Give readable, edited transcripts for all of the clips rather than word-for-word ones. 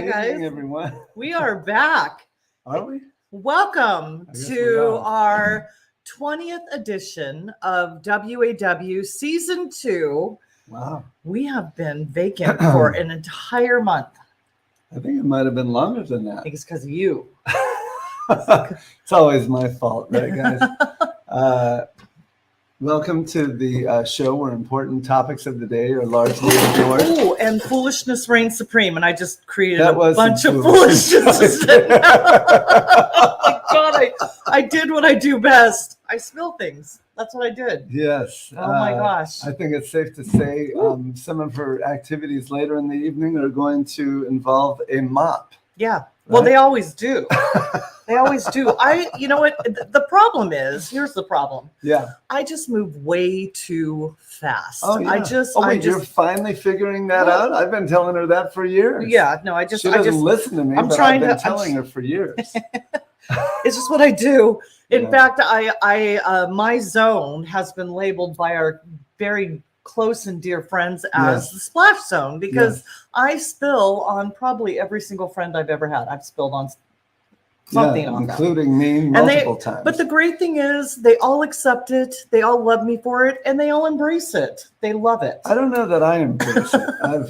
evening, guys. everyone. We are back. Are we? Welcome to our 20th edition of WAW Season 2. Wow. We have been vacant for an entire month. I think it might have been longer than that. I think it's because of you. It's always my fault, right, guys? Welcome to the show where important topics of the day are largely ignored. Oh, and foolishness reigns supreme. And I just created That a bunch of foolishness. Oh my God, I did what I do best. I spill things. That's what I did. Yes. Oh my gosh. I think it's safe to say some of her activities later in the evening are going to involve a mop. Yeah. Well, they always do. They always do. You know what? The problem is, here's the problem. Yeah. I just move way too fast. Oh, yeah. You're finally figuring that out? I've been telling her that for years. Yeah. No, she doesn't listen to me, I've been telling her for years. It's just what I do. In fact, my zone has been labeled by our very close and dear friends as the splash zone because I spill on probably every single friend I've ever had. I've spilled on something on including me multiple times. But the great thing is they all accept it. They all love me for it, and they all embrace it. They love it. I don't know that I embrace it. I've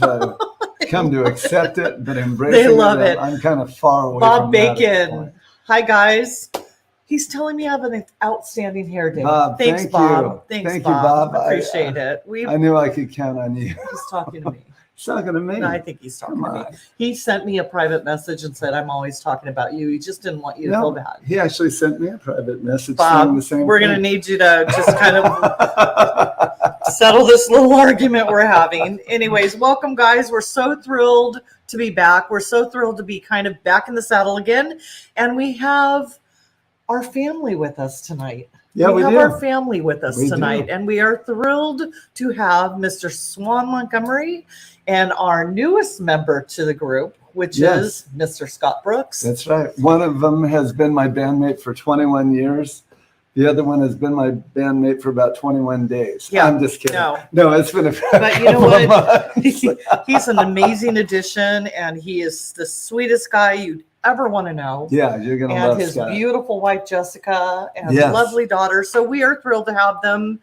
come to accept it, but embrace it. They love it. I'm kind of far away Bob from Bacon. Hi, guys. He's telling me I have an outstanding hair day. Bob, thanks, Bob. Thanks, thank Bob. You, Bob. I appreciate it. I knew I could count on you. He's talking to me. He's talking to me. No, I think he's talking to me. He sent me a private message and said, I'm always talking about you. He just didn't want you to feel bad. He actually sent me a private message Bob, saying the same we're going to need you to just kind of settle this little argument we're having. Anyways, welcome, guys. We're so thrilled to be back. We're so thrilled to be kind of back in the saddle again. And we have our family with us tonight. Yeah, we have do. Our family with us tonight, and we are thrilled to have Mr. Swan Montgomery and our newest member to the group, which is Mr. Scott Brooks. That's right. One of them has been my bandmate for 21 years. The other one has been my bandmate for about 21 days. Yeah, I'm just kidding. No, it's been a But you know what? He's an amazing addition, and he is the sweetest guy you'd ever want to know. Yeah, you're going to love his Scott. Beautiful wife, Jessica, and lovely daughter. So we are thrilled to have them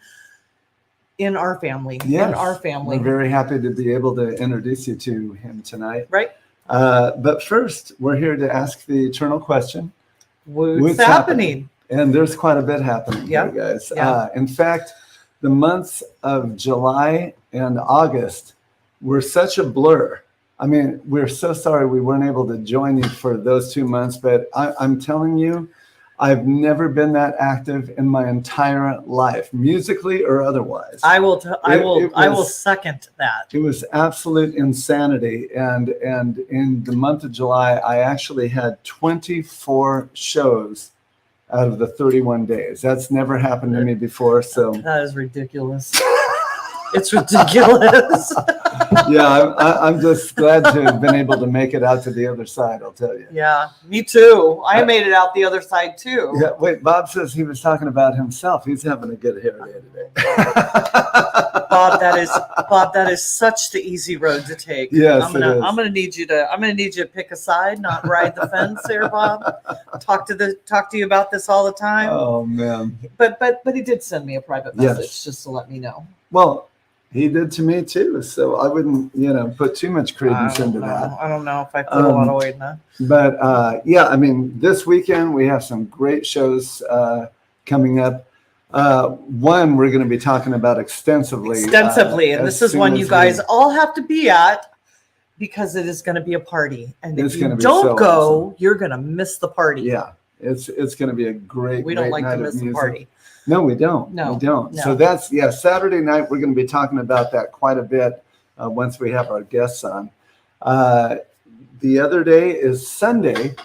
in our family. Yes. In our family. We're very happy to be able to introduce you to him tonight. Right. But first, we're here to ask the eternal question. What's happening? And there's quite a bit happening here, guys. Yeah. In fact, the months of July and August were such a blur. I mean, we're so sorry we weren't able to join you for those 2 months, but I'm telling you, I've never been that active in my entire life, musically or otherwise. I will second that. It was absolute insanity, and in the month of July, I actually had 24 shows out of the 31 days. That's never happened to me before. So that is ridiculous. It's ridiculous. Yeah, I'm just glad to have been able to make it out to the other side, I'll tell you. Yeah, me too. I made it out the other side too. Yeah, wait, Bob says he was talking about himself. He's having a good hair day today. Bob, that is such the easy road to take. Yes, I'm gonna need you to pick a side, not ride the fence there, Bob. Talk to you about this all the time. Oh man. But he did send me a private message just to let me know. Well, he did to me too, so I wouldn't, put too much credence into that. I don't know if I put a lot of weight in that. But yeah, I mean, this weekend we have some great shows coming up. One we're going to be talking about extensively, and this is one you guys all have to be at because it is going to be a party. And if you don't go, you're going to miss the party. Yeah, it's going to be a great. We don't like to miss the party. No, we don't. No, we don't. No. So that's Saturday night. We're going to be talking about that quite a bit once we have our guests on. The other day is Sunday.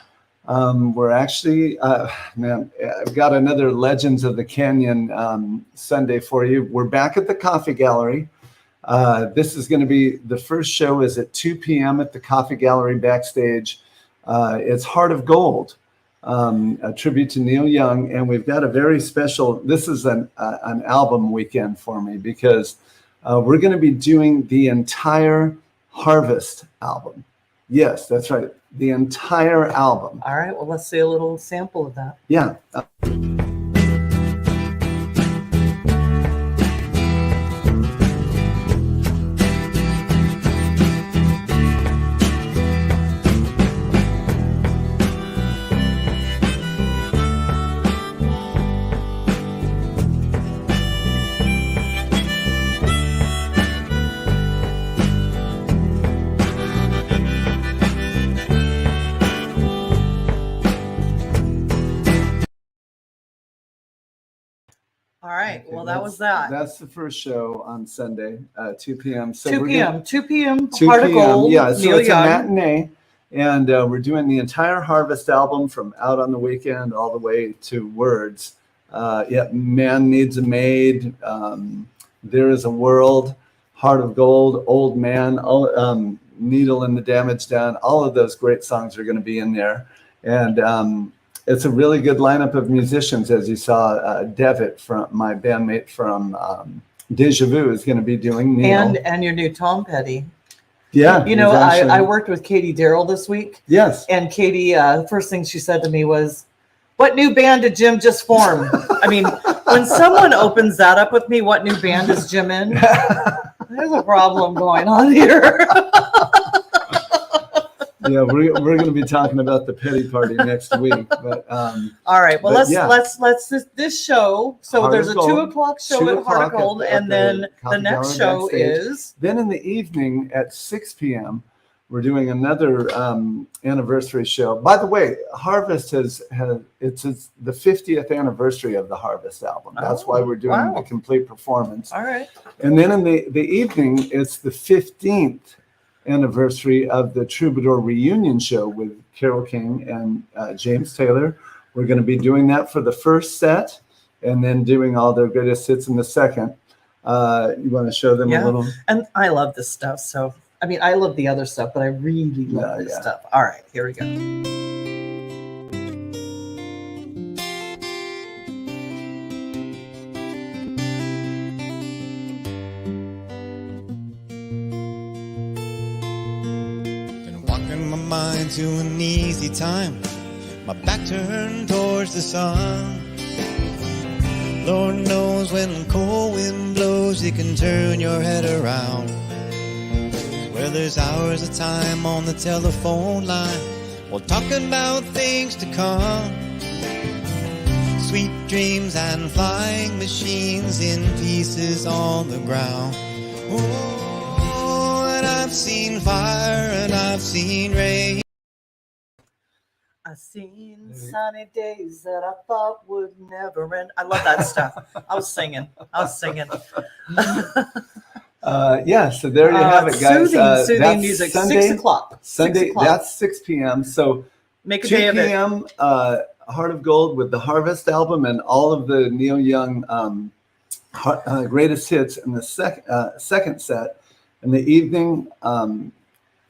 We're actually, I've got another Legends of the Canyon Sunday for you. We're back at the Coffee Gallery. This is going to be the first show is at 2 p.m. at the Coffee Gallery backstage. It's Heart of Gold. A tribute to Neil Young, and we've got a very special. This is an album weekend for me because we're going to be doing the entire Harvest album. Yes, that's right. The entire album. All right. Well, let's see a little sample of that. Yeah. All right. Okay, Well, that was that. That's the first show on Sunday, 2 p.m. So 2 p.m. 2 p.m. 2 Heart of p.m. Gold. Yeah, so Neil it's Young. a matinee, and we're doing the entire Harvest album from Out on the Weekend all the way to Words. Yeah, Man Needs a Maid, There Is a World, Heart of Gold, Old Man, Needle in the Damage Done. All of those great songs are going to be in there, and it's a really good lineup of musicians, as you saw. Devitt, from my bandmate from Deja Vu, is going to be doing Neil. And your new Tom Petty. Yeah. You know, actually, I worked with Katie Darrell this week. Yes. And Katie, the first thing she said to me was, "What new band did Jim just form?" I mean, when someone opens that up with me, what new band is Jim in? There's a problem going on here. Yeah, we're going to be talking about the Petty Party next week. But all right, well, but let's this show. So Heart there's of a Gold, 2 o'clock show 2 at Heart of o'clock Gold, at and then the Coffee next Gallery show backstage. is Then in the evening at 6 p.m. we're doing another anniversary show. By the way, Harvest it's the 50th anniversary of the Harvest album. That's why we're doing the complete performance. all right. And then in the evening, it's the 15th anniversary of the Troubadour reunion show with Carole King and James Taylor. We're going to be doing that for the first set, and then doing all their greatest hits in the second. You want to show them a little? And I love this stuff. So, I mean, I love the other stuff, but I really love this stuff. All right, here we go. Mind to an easy time, my back turned towards the sun. Lord knows when cold wind blows, it can turn your head around. Where there's hours of time on the telephone line, while talking about things to come. Sweet dreams and flying machines in pieces on the ground. Oh, and I've seen fire and I've seen rain. I've seen sunny days that I thought would never end. I love that stuff. I was singing. Yeah, so there you have it, guys. Soothing That's music. Sunday, 6 o'clock. Sunday, 6 o'clock. That's 6 p.m. So Make a 2 day of it. p.m. Heart of Gold with the Harvest album and all of the Neil Young greatest hits in the second set. In the evening,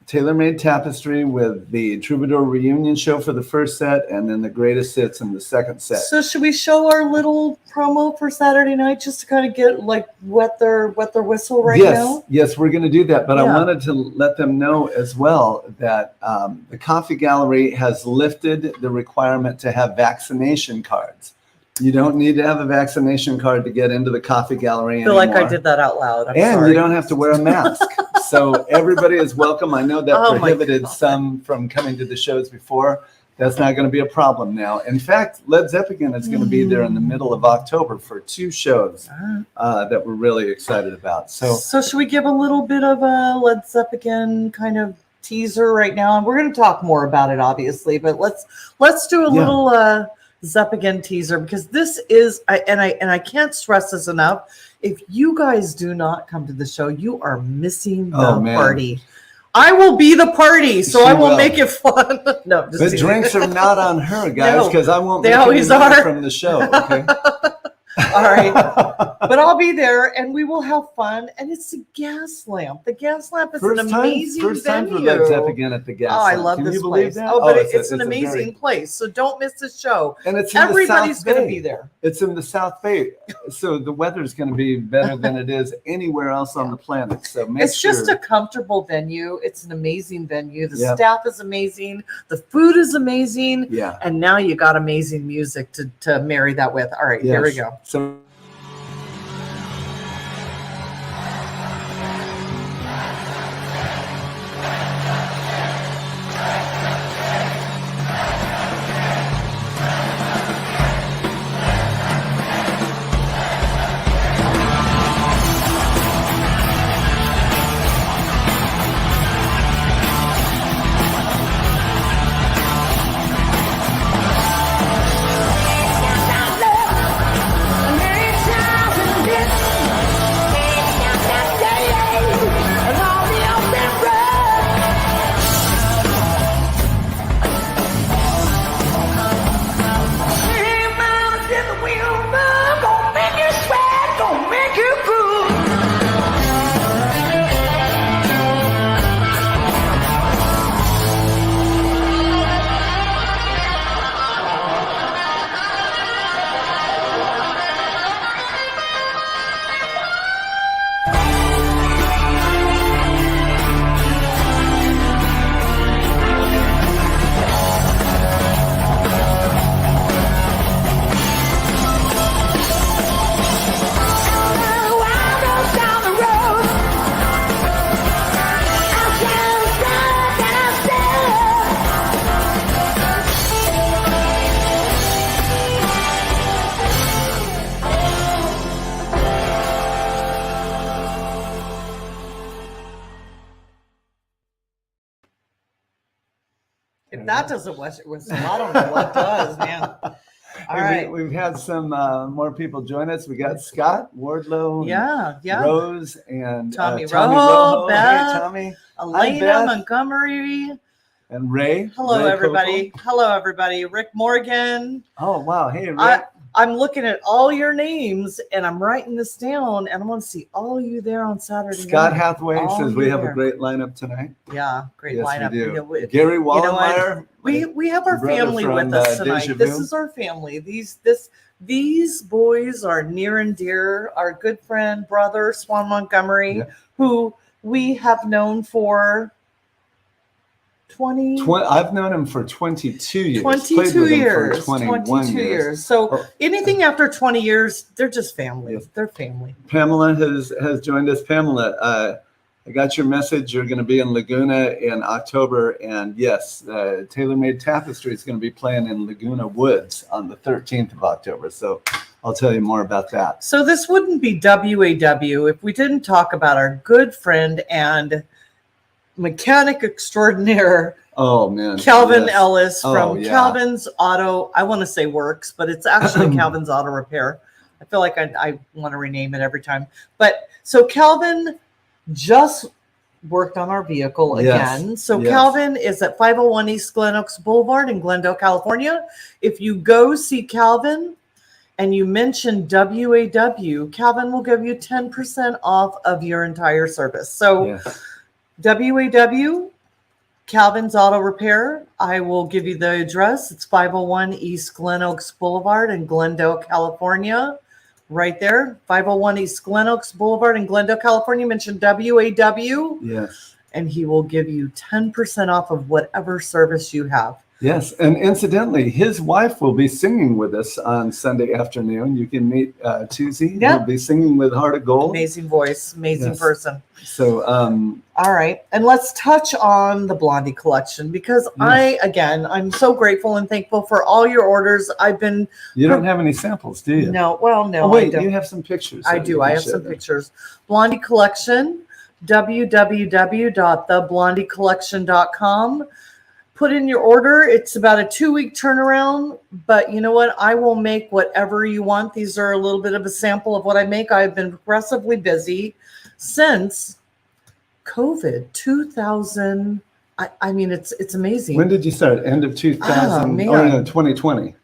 Tailor-Made Tapestry with the Troubadour reunion show for the first set, and then the greatest hits in the second set. So should we show our little promo for Saturday night just to kind of get wet their whistle right now? Yes, we're going to do that. But Yeah. I wanted to let them know as well that the Coffee Gallery has lifted the requirement to have vaccination cards. You don't need to have a vaccination card to get into the Coffee Gallery I feel anymore. like I did that out loud. I'm and sorry. you don't have to wear a mask. So everybody is welcome. I know that Oh my prohibited God. some from coming to the shows before. That's not going to be a problem now. In fact, Led Zepagain is going to be there in the middle of October for 2 shows that we're really excited about. So should we give a little bit of a Led Zepagain kind of teaser right now? And we're going to talk more about it, obviously, but let's do a little Zepagain teaser, because this is, and I can't stress this enough. If you guys do not come to the show, you are missing the party. I will be the party, so I will make it fun. No, just the drinks are not on her, guys, No, because I won't. They make always any money are from the show. Okay. All right. But I'll be there and we will have fun. And it's a gas lamp. The gas lamp is an amazing first time venue. for Led Zepagain at the gas Oh, I lamp. love Can this you believe place. that? Oh, but it's a an amazing very- place. So don't miss the show. And it's in Everybody's going to be there. It's in the South Bay. So the weather's going to be better than it is anywhere else on the planet. So It's just a comfortable venue. It's an amazing venue. The Yep. staff is amazing. The food is amazing. Yeah. And now you got amazing music to marry that with. All right, here we Yes. go. So If that doesn't whistle, I don't know what does, man. All right. we've had some more people join us. We got Scott Wardlow, and Yeah. Rose, and Tommy Rojo. Rojo, Hey, Beth. Tommy. Elena Beth. Montgomery. And Ray. Hello, Ray everybody. Coco. Hello, everybody. Rick Morgan. Oh, wow. Hey, Ray. I'm looking at all your names and I'm writing this down and I want to see all you there on Saturday Scott night. Hathaway All says we you have there. a great lineup tonight. Yeah, great Yes, lineup. we do. Yeah, Gary what? Wallenmeyer. We have our brother family from, with us tonight. Deja This Vu. is our family. These boys are near and dear. Our good friend, brother, Swan Montgomery, Yeah. who we have known for 20 I've known him for 22 years. 22 Played with him years. for 21 years. So Oh. anything after 20 years, they're just family. Yes. They're family. Pamela has joined us. Pamela, I got your message. You're going to be in Laguna in October. And yes, TaylorMade Tapestry is going to be playing in Laguna Woods on the 13th of October. So I'll tell you more about that. So this wouldn't be WAW if we didn't talk about our good friend and mechanic extraordinaire, Oh, man. Calvin Yes. Ellis Oh, from yeah. Calvin's Auto. I want to say Works, but it's actually Calvin's Auto Repair. I feel like I want to rename it every time. But so Calvin just worked on our vehicle Yes. again. So Yes. Calvin is at 501 East Glen Oaks Boulevard in Glendale, California. If you go see Calvin and you mention WAW, Calvin will give you 10% off of your entire service. So Yes. WAW, Calvin's Auto Repair. I will give you the address. It's 501 East Glen Oaks Boulevard in Glendale, California. Right there, 501 East Glen Oaks Boulevard in Glendale, California. Mention WAW, Yes. and he will give you 10% off of whatever service you have. Yes, and incidentally, his wife will be singing with us on Sunday afternoon. You can meet Tuesday. Yep. He'll be singing with Heart of Gold. Amazing voice, amazing Yes. person. So, All right. And let's touch on the Blondie collection because I'm so grateful and thankful for all your orders. I've been, you don't have any samples, do you? no, I wait, don't. you have some pictures. I that do. you I can have share some them. pictures. Blondie collection, www.theblondiecollection.com. Put in your order. It's about a 2-week turnaround, but you know what? I will make whatever you want. These are a little bit of a sample of what I make. I've been progressively busy since COVID 2000. I mean, it's amazing. When did you start? End of 2000 man. or no, 2020?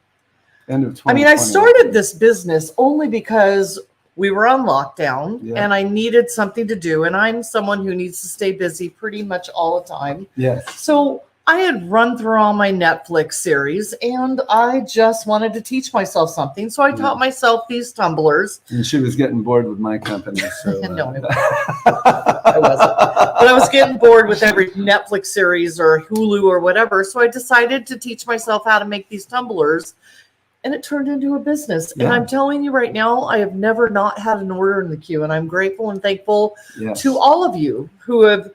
End of 2020. I mean, I started this business only because we were on lockdown and I needed something to do. And I'm someone who needs to stay busy pretty much all the time. Yes. So I had run through all my Netflix series and I just wanted to teach myself something. So I taught myself these tumblers. And she was getting bored with my company. So, No, I wasn't. But I was getting bored with every Netflix series or Hulu or whatever. So I decided to teach myself how to make these tumblers. And it turned into a business. And I'm telling you right now, I have never not had an order in the queue. And I'm grateful and thankful to all of you who have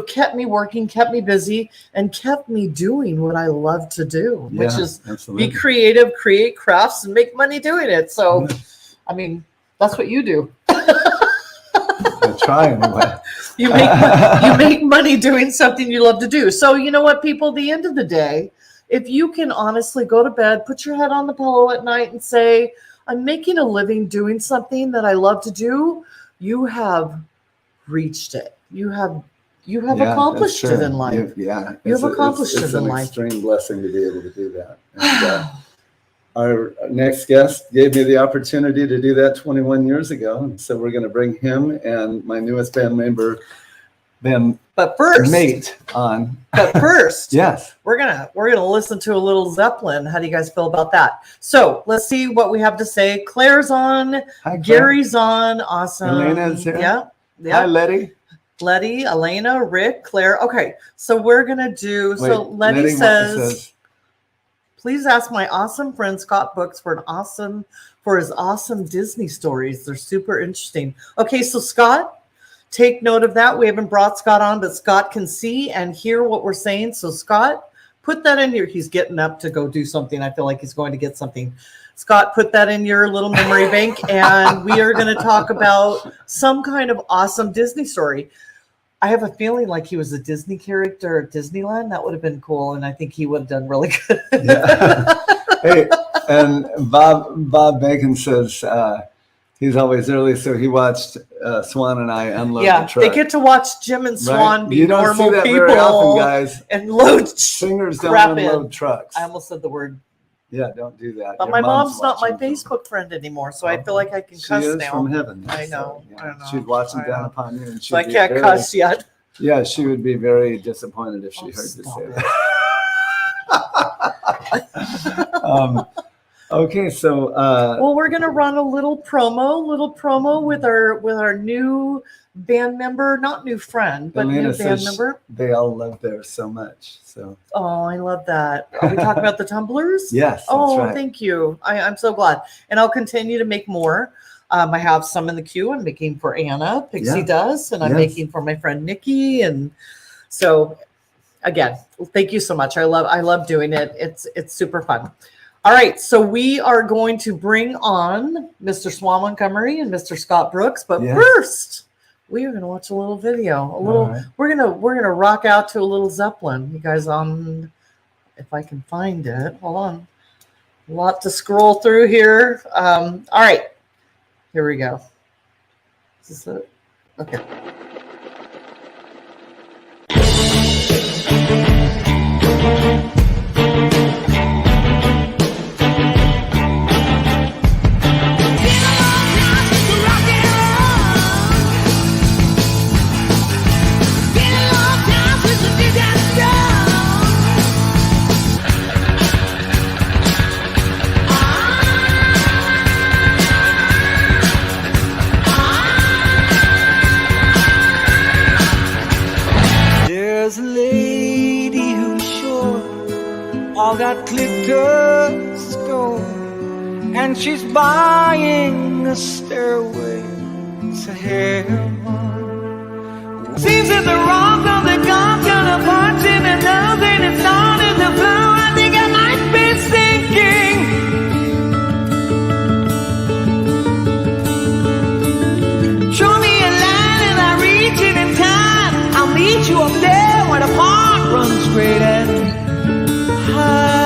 kept me working, kept me busy, and kept me doing what I love to do, which is be creative, create crafts, and make money doing it. So, I mean, that's what you do. I try anyway. You make money doing something you love to do. So you know what, people, at the end of the day, if you can honestly go to bed, put your head on the pillow at night and say, I'm making a living doing something that I love to do, you have reached it. You have accomplished it in life. You've accomplished it in life. It's an extreme blessing to be able to do that. And, our next guest gave me the opportunity to do that 21 years ago. And so we're going to bring him and my newest band member, mate on. But first, yes, we're gonna listen to a little Zeppelin. How do you guys feel about that? So let's see what we have to say. Claire's on. Hi, Claire. Gary's on. Awesome. Elena's here. Yeah. Hi, Letty, Elena, Rick, Claire. Okay, so we're gonna do. So Letty says, please ask my awesome friend Scott Brooks for his awesome Disney stories. They're super interesting. Okay, so Scott, take note of that. We haven't brought Scott on, but Scott can see and hear what we're saying. So Scott, put that in your, he's getting up to go do something. I feel like he's going to get something. Scott, put that in your little memory bank, and we are going to talk about some kind of awesome Disney story. I have a feeling like he was a Disney character at Disneyland. That would have been cool, and I think he would have done really good. Hey, and Bob Bacon says he's always early, so he watched Swan and I unload the truck. They get to watch Jim and Swan be normal people. Very often, guys. And load singers don't crap unload in. trucks. I almost said the word. Yeah, don't do that. But my mom's not my Facebook friend anymore, so I feel like I can cuss she is now. From heaven. I know. So, I know. She's watching down upon you, and so I can't cuss yet. Yeah, she would be very disappointed if she heard you say that. Okay, so well, we're gonna run a little promo with our new band member, not new friend, but Elena new band member. They all love theirs so much. So I love that. Are we talking about the tumblers? Yes. Oh, that's right. Thank you. I'm so glad, and I'll continue to make more. I have some in the queue. I'm making for Anna, Pixie does, and I'm making for my friend Nikki, and so again, thank you so much. I love doing it. It's super fun. All right, so we are going to bring on Mr. Swan Montgomery and Mr. Scott Brooks, but first we are going to watch a little video. We're gonna rock out to a little Zeppelin. You guys if I can find it. Hold on. A lot to scroll through here. All right. Here we go. Is this it? Okay. There's a lady who's sure all that glitters is gold, and she's buying a stairway to heaven. Seems that the rock of the God's gonna punch in and nothing is not in the flow. I think I might be sinking. Show me a line and I reach it in time. I'll meet you up there where the park runs straight and high.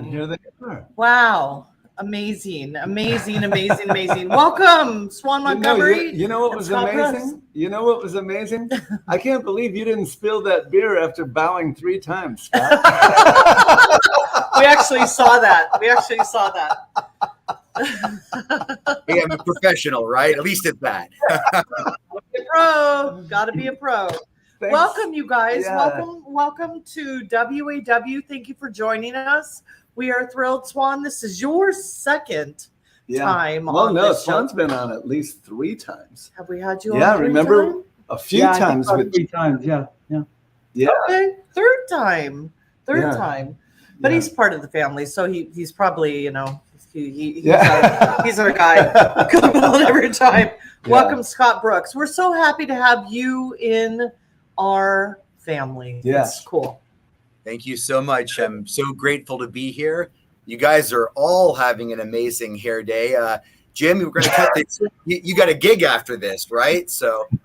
And here they are. Wow. Amazing. Welcome, Swan Montgomery. You know what was amazing? You know what was amazing? I can't believe you didn't spill that beer after bowing 3 times, Scott. We actually saw that. Hey, I'm a professional, right? At least at that. Gotta be a pro. Thanks. Welcome, you guys. Yeah. Welcome to WAW. Thank you for joining us. We are thrilled, Swan. This is your second time well, on no, this show. Swan's been on at least 3 times. Have we had you on? Yeah, 3 remember times? a few I think times about with 3 times. Yeah. Okay, third time. Yeah. But Yeah. he's part of the family, so he's probably, you know, he's Yeah. our guy. Coming on every time. Yeah. Welcome, Scott Brooks. We're so happy to have you in our family. Yeah. It's cool. Thank you so much. I'm so grateful to be here. You guys are all having an amazing hair day. Jim, we're going to cut this. You got a gig after this, right? So He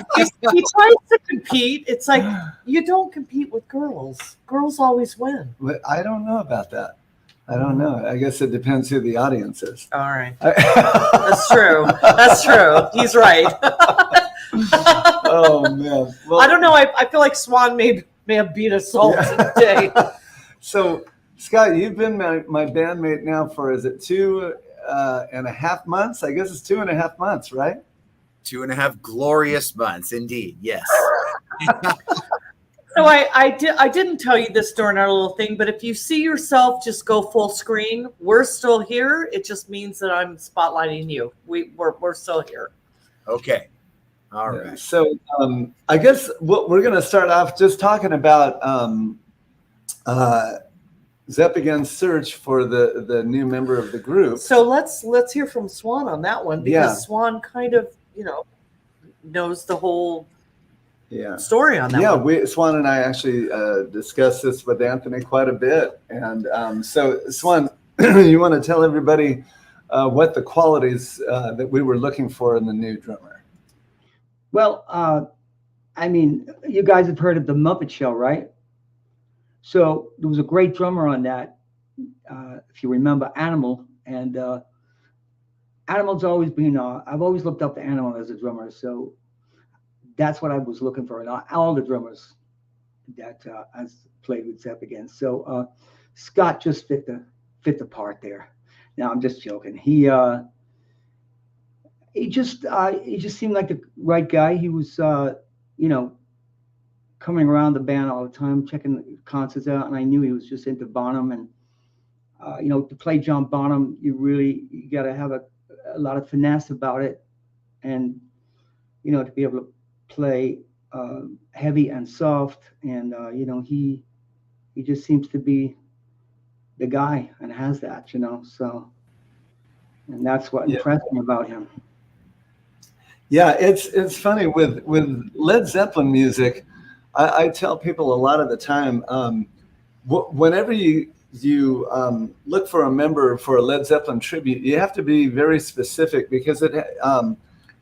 tries to compete. It's like, you don't compete with girls. Girls always win. But I don't know about that. I don't know. I guess it depends who the audience is. All right. That's true. He's right. Oh man. Well, I don't know. I feel like Swan may have beat us all today. So, Scott, you've been my bandmate now for, is it 2.5 months? I guess it's 2.5 months, right? 2.5 glorious months, indeed. Yes. So I didn't tell you this during our little thing, but if you see yourself just go full screen, we're still here. It just means that I'm spotlighting you. We're still here. Okay. All right. So I guess what we're going to start off just talking about Zepagain's search for the new member of the group. So let's hear from Swan on that one, because Yeah. Swan kind of, you know, knows the whole Yeah. story on that Yeah, one. Swan and I actually discussed this with Anthony quite a bit. And so, Swan, you want to tell everybody what the qualities that we were looking for in the new drummer? Well, I mean, you guys have heard of the Muppet Show, right? So there was a great drummer on that, if you remember, Animal. And Animal's always been, I've always looked up to Animal as a drummer. So that's what I was looking for, and all the drummers that has played with Zepagain. So Scott just fit the part there. Now I'm just joking. He just seemed like the right guy. He was you know, coming around the band all the time, checking the concerts out, and I knew he was just into Bonham. And you know, to play John Bonham, you got to have a lot of finesse about it, and you know, to be able to play heavy and soft. And you know, he just seems to be the guy and has that, you know. So, and that's what impressed me about him. Yeah, it's funny with Led Zeppelin music. I tell people a lot of the time, whenever you look for a member for a Led Zeppelin tribute, you have to be very specific, because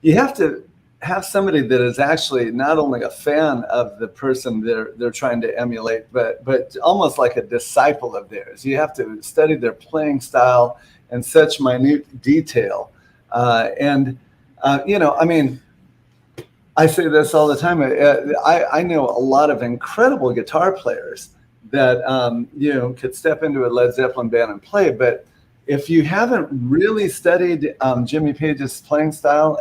you have to have somebody that is actually not only a fan of the person they're trying to emulate, but almost like a disciple of theirs. You have to study their playing style in such minute detail, you know, I mean, I say this all the time. I know a lot of incredible guitar players that you know, could step into a Led Zeppelin band and play, but if you haven't really studied Jimmy Page's playing style,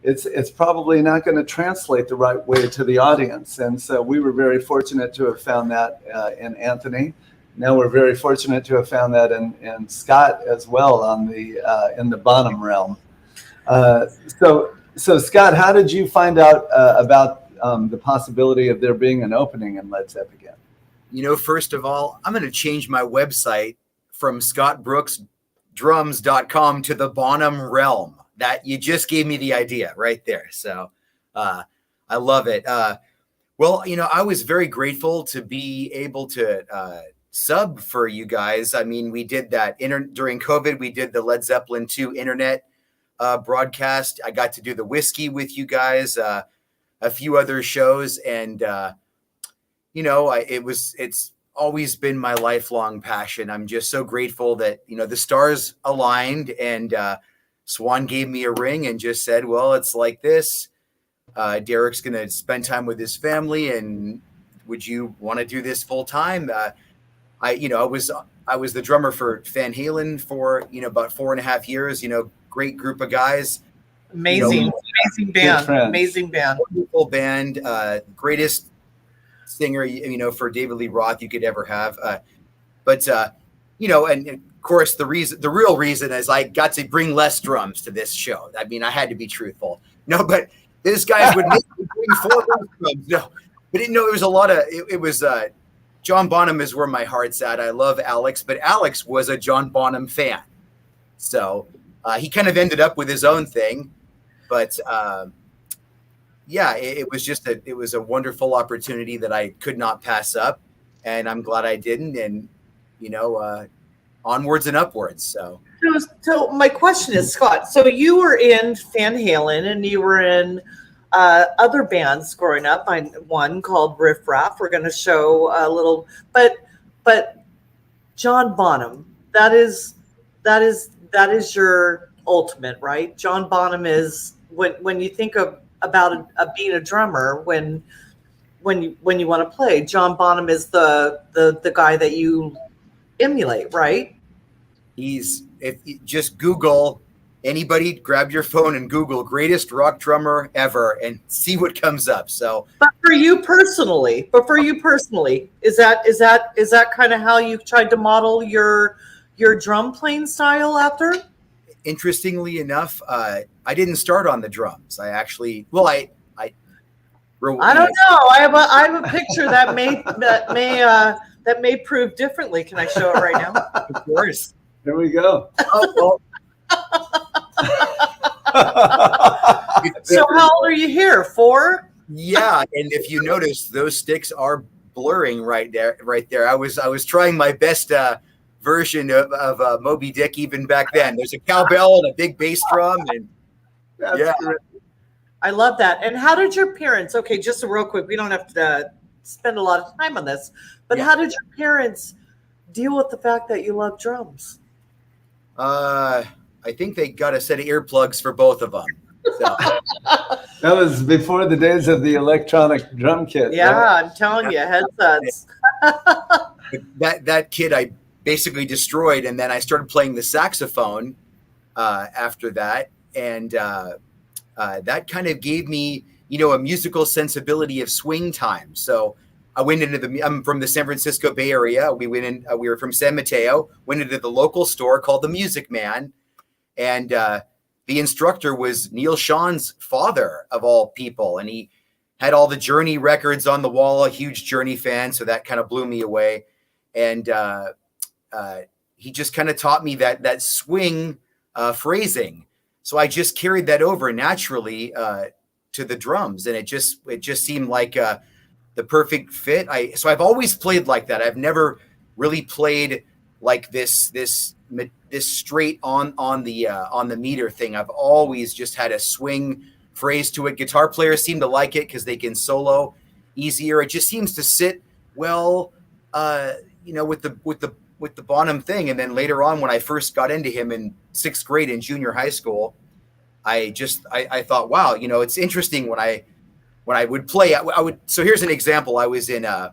it's probably not going to translate the right way to the audience. And so we were very fortunate to have found that in Anthony. Now we're very fortunate to have found that in Scott as well on in the Bonham realm. So Scott, how did you find out about the possibility of there being an opening in Led Zepagain? You know, first of all, I'm going to change my website from scottbrooksdrums.com to the Bonham realm. That you just gave me the idea right there. So I love it. Well, you know, I was very grateful to be able to sub for you guys. I mean, we did that during COVID. We did the Led Zeppelin 2 internet broadcast. I got to do the whiskey with you guys, a few other shows, and you know, it's always been my lifelong passion. I'm just so grateful that, the stars aligned and Swan gave me a ring and just said, well, it's like this. Derek's going to spend time with his family, and would you want to do this full time? I was the drummer for Van Halen for, about 4.5 years, great group of guys. Amazing band. Wonderful band. Greatest singer, for David Lee Roth you could ever have. And of course the real reason is I got to bring less drums to this show. I mean, I had to be truthful. No, but this guys would make me bring 4 drums. No, but it was a lot of, it was, John Bonham is where my heart's at. I love Alex, but Alex was a John Bonham fan. So he kind of ended up with his own thing, but it was a wonderful opportunity that I could not pass up, and I'm glad I didn't. And onwards and upwards. So my question is, Scott, so you were in Van Halen and you were in other bands growing up. One called Riff Raff. We're going to show a little, but John Bonham, that is your ultimate, right? John Bonham is when you think about being a drummer, when you want to play, John Bonham is the guy that you emulate, right? If you just Google, anybody grab your phone and Google greatest rock drummer ever and see what comes up. So, but for you personally, is that kind of how you tried to model your drum playing style after? Interestingly enough, I didn't start on the drums. I actually, I don't know. I have a picture that may prove differently. Can I show it right now? Of course. There we go. Oh, So how old are you here? 4? Yeah, and if you notice, those sticks are blurring right there. I was trying my best version of Moby Dick even back then. There's a cowbell and a big bass drum, and Great. I love that. And how did your parents? Okay, just real quick. We don't have to spend a lot of time on this, but how did your parents deal with the fact that you love drums? I think they got a set of earplugs for both of them. So. That was before the days of the electronic drum kit. Yeah, right? I'm telling you, headsets. That kid I basically destroyed, and then I started playing the saxophone after that, and that kind of gave me, a musical sensibility of swing time. So I went into I'm from the San Francisco Bay Area. We were from San Mateo, went into the local store called the Music Man. And the instructor was Neil Sean's father, of all people. And he had all the Journey records on the wall, a huge Journey fan. So that kind of blew me away. And he just kind of taught me that swing phrasing. So I just carried that over naturally to the drums. And it just seemed like the perfect fit. So I've always played like that. I've never really played like this straight on the meter thing. I've always just had a swing phrase to it. Guitar players seem to like it because they can solo easier. It just seems to sit well, with the Bonham thing. And then later on, when I first got into him in 6th grade in junior high school, I thought, wow, it's interesting when I would play. So here's an example. I was in a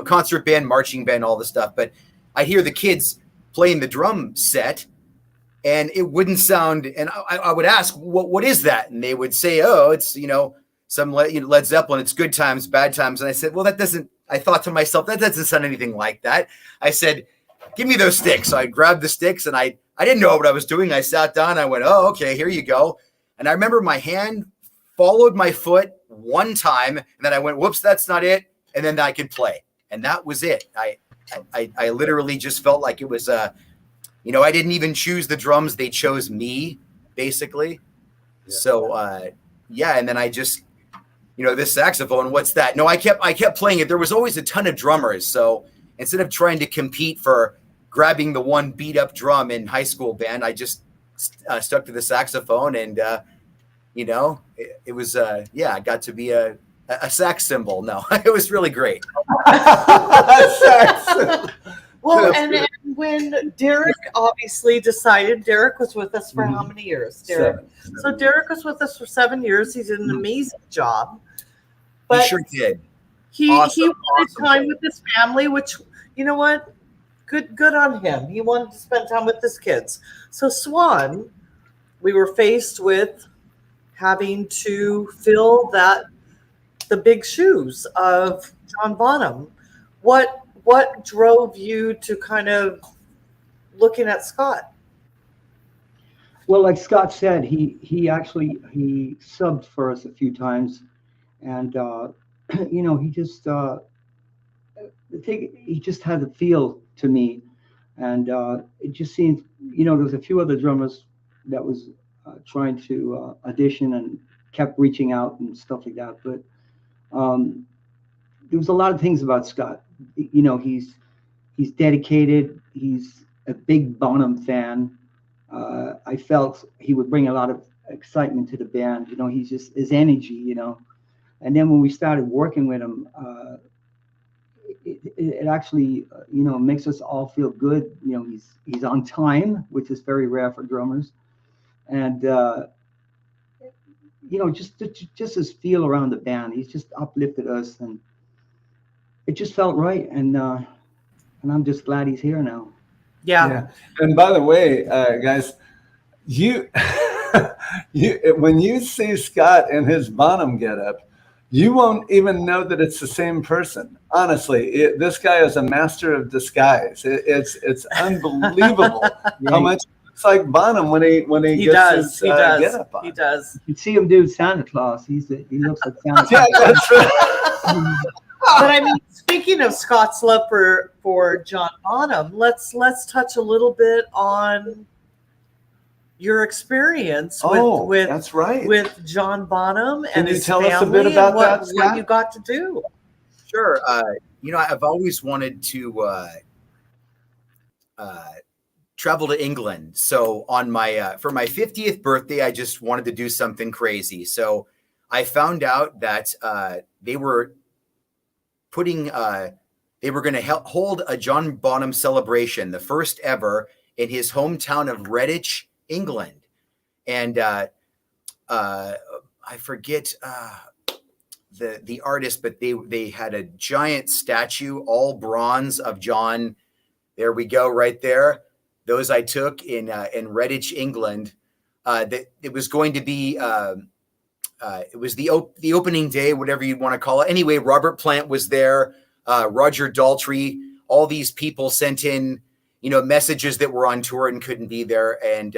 concert band, marching band, all the stuff, but I'd hear the kids playing the drum set and it wouldn't sound, and I would ask, what is that? And they would say, oh, it's, some Led Zeppelin, it's good times, bad times. And I said, well, I thought to myself, that doesn't sound anything like that. I said, give me those sticks. So I grabbed the sticks and I didn't know what I was doing. I sat down, I went, oh, okay, here you go. And I remember my hand followed my foot one time, and then I went, whoops, that's not it. And then I could play. And that was it. I literally just felt like it was, I didn't even choose the drums. They chose me, basically. Yeah. So, and then I just, this saxophone, what's that? No, I kept playing it. There was always a ton of drummers. So instead of trying to compete for grabbing the one beat up drum in high school band, I just stuck to the saxophone and, it was, I got to be a a sex symbol. No, it was really great. Well, and when Derek obviously decided, Derek was with us for how many years? Derek. So Derek was with us for 7 years. He did an amazing job. But He sure did. he Awesome, wanted time with his family, which, you know what? Good on him. He wanted to spend time with his kids. So Swan, we were faced with having to fill the big shoes of John Bonham. What drove you to kind of looking at Scott? Well, like Scott said, he subbed for us a few times, and you know, he just had a feel to me, and it just seemed, you know, there was a few other drummers that was trying to audition and kept reaching out and stuff like that, but there was a lot of things about Scott. You know, he's dedicated. He's a big Bonham fan. I felt he would bring a lot of excitement to the band. You know, he's just his energy. You know, and then when we started working with him, it actually you know, makes us all feel good. You know, he's on time, which is very rare for drummers, and you know, just his feel around the band. He's just uplifted us, and it just felt right. And I'm just glad he's here now. Yeah. And by the way, guys, you when you see Scott in his Bonham getup, you won't even know that it's the same person. Honestly, this guy is a master of disguise. It's unbelievable how much it looks like Bonham when he gets his getup on. He does. You see him do Santa Claus. He looks like Santa Claus. Yeah, that's right. But I mean, speaking of Scott's love for John Bonham, let's touch a little bit on your experience with that's right. with John Bonham and Can you his tell family us a bit about what that, Scott? you got to do. Sure. You know, I've always wanted to travel to England. So on my for my 50th birthday, I just wanted to do something crazy. So I found out that they were going to hold a John Bonham celebration, the first ever, in his hometown of Redditch, England. And I forget the artist, but they had a giant statue, all bronze, of John. There we go, right there. Those I took in Redditch, England. It was going to be it was the opening day, whatever you want to call it. Anyway, Robert Plant was there, Roger Daltrey. All these people sent in, you know, messages that were on tour and couldn't be there. And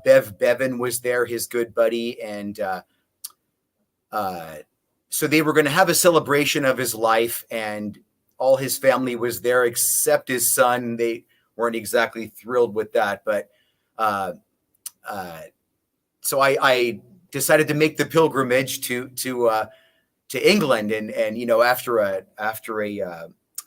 Bev Bevan was there, his good buddy, and so they were going to have a celebration of his life, and all his family was there except his son. They weren't exactly thrilled with that, but so I decided to make the pilgrimage to England, and you know, after an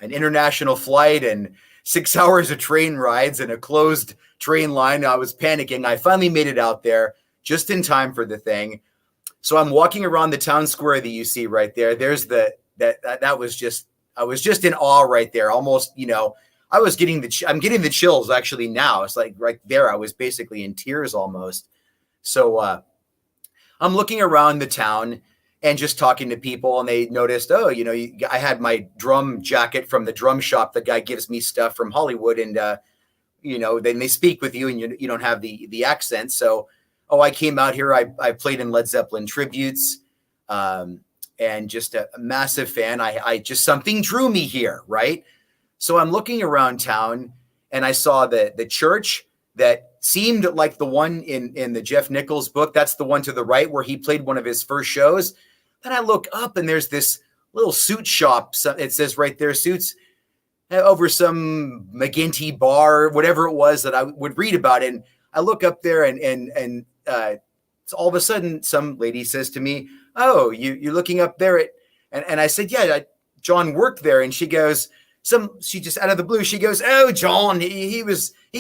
international flight and 6 hours of train rides and a closed train line, I was panicking. I finally made it out there just in time for the thing. So I'm walking around the town square that you see right there. There's that was just, I was just in awe right there. Almost, you know, I'm getting the chills actually now. It's like right there, I was basically in tears almost. So I'm looking around the town and just talking to people, and they noticed, oh, you know, I had my drum jacket from the drum shop. The guy gives me stuff from Hollywood, and you know, then they speak with you, and you don't have the accent. So, I came out here. I played in Led Zeppelin tributes, and just a massive fan. I just, something drew me here, right? So I'm looking around town, and I saw the church that seemed like the one in the Jeff Nichols book. That's the one to the right where he played one of his first shows. Then I look up, and there's this little suit shop. So it says right there, suits, over some McGinty bar, whatever it was that I would read about. And I look up there, and so all of a sudden some lady says to me, oh, you're looking up there and I said, yeah, John worked there. And she goes, she just out of the blue, she goes, oh, John, he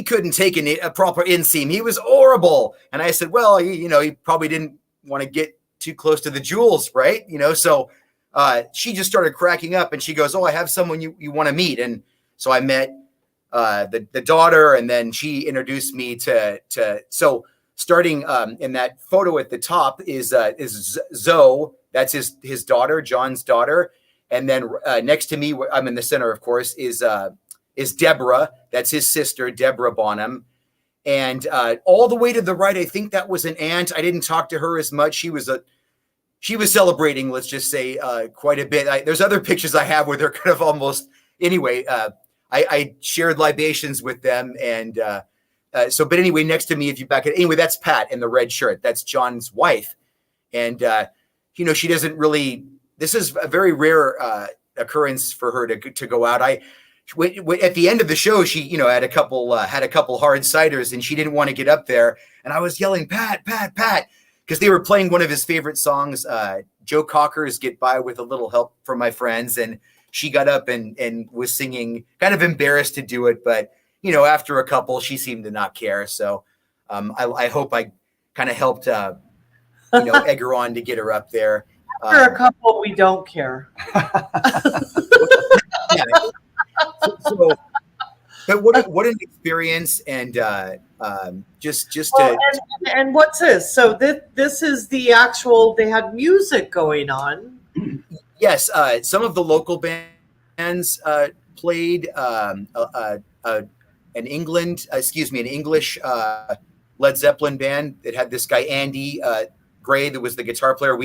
couldn't take a proper inseam. He was horrible. And I said, well, you know, he probably didn't want to get too close to the jewels, right? You know, so she just started cracking up and she goes, "Oh, I have someone you want to meet." And so I met the daughter, and then she introduced me to so starting in that photo at the top is Zoe. That's his daughter, John's daughter. And then next to me, I'm in the center, of course, is Deborah. That's his sister, Deborah Bonham. And all the way to the right, I think that was an aunt. I didn't talk to her as much. She was celebrating, let's just say, quite a bit. There's other pictures I have where they're kind of almost, anyway, I shared libations with them. And but anyway, next to me, if you back it, anyway, that's Pat in the red shirt. That's John's wife. And, she doesn't really, this is a very rare occurrence for her to go out. At the end of the show, she, had a couple hard ciders and she didn't want to get up there. And I was yelling, "Pat, Pat, Pat," because they were playing one of his favorite songs, Joe Cocker's "Get By With a Little Help from My Friends." And she got up and was singing, kind of embarrassed to do it. But, after a couple, she seemed to not care. So I hope I kind of helped, egg her on to get her up there. After a couple, we don't care. Yeah. So, but what an experience, and just to and what's this? So this is the actual. They had music going on. Yes, some of the local bands played an English Led Zeppelin band that had this guy Andy Gray that was the guitar player.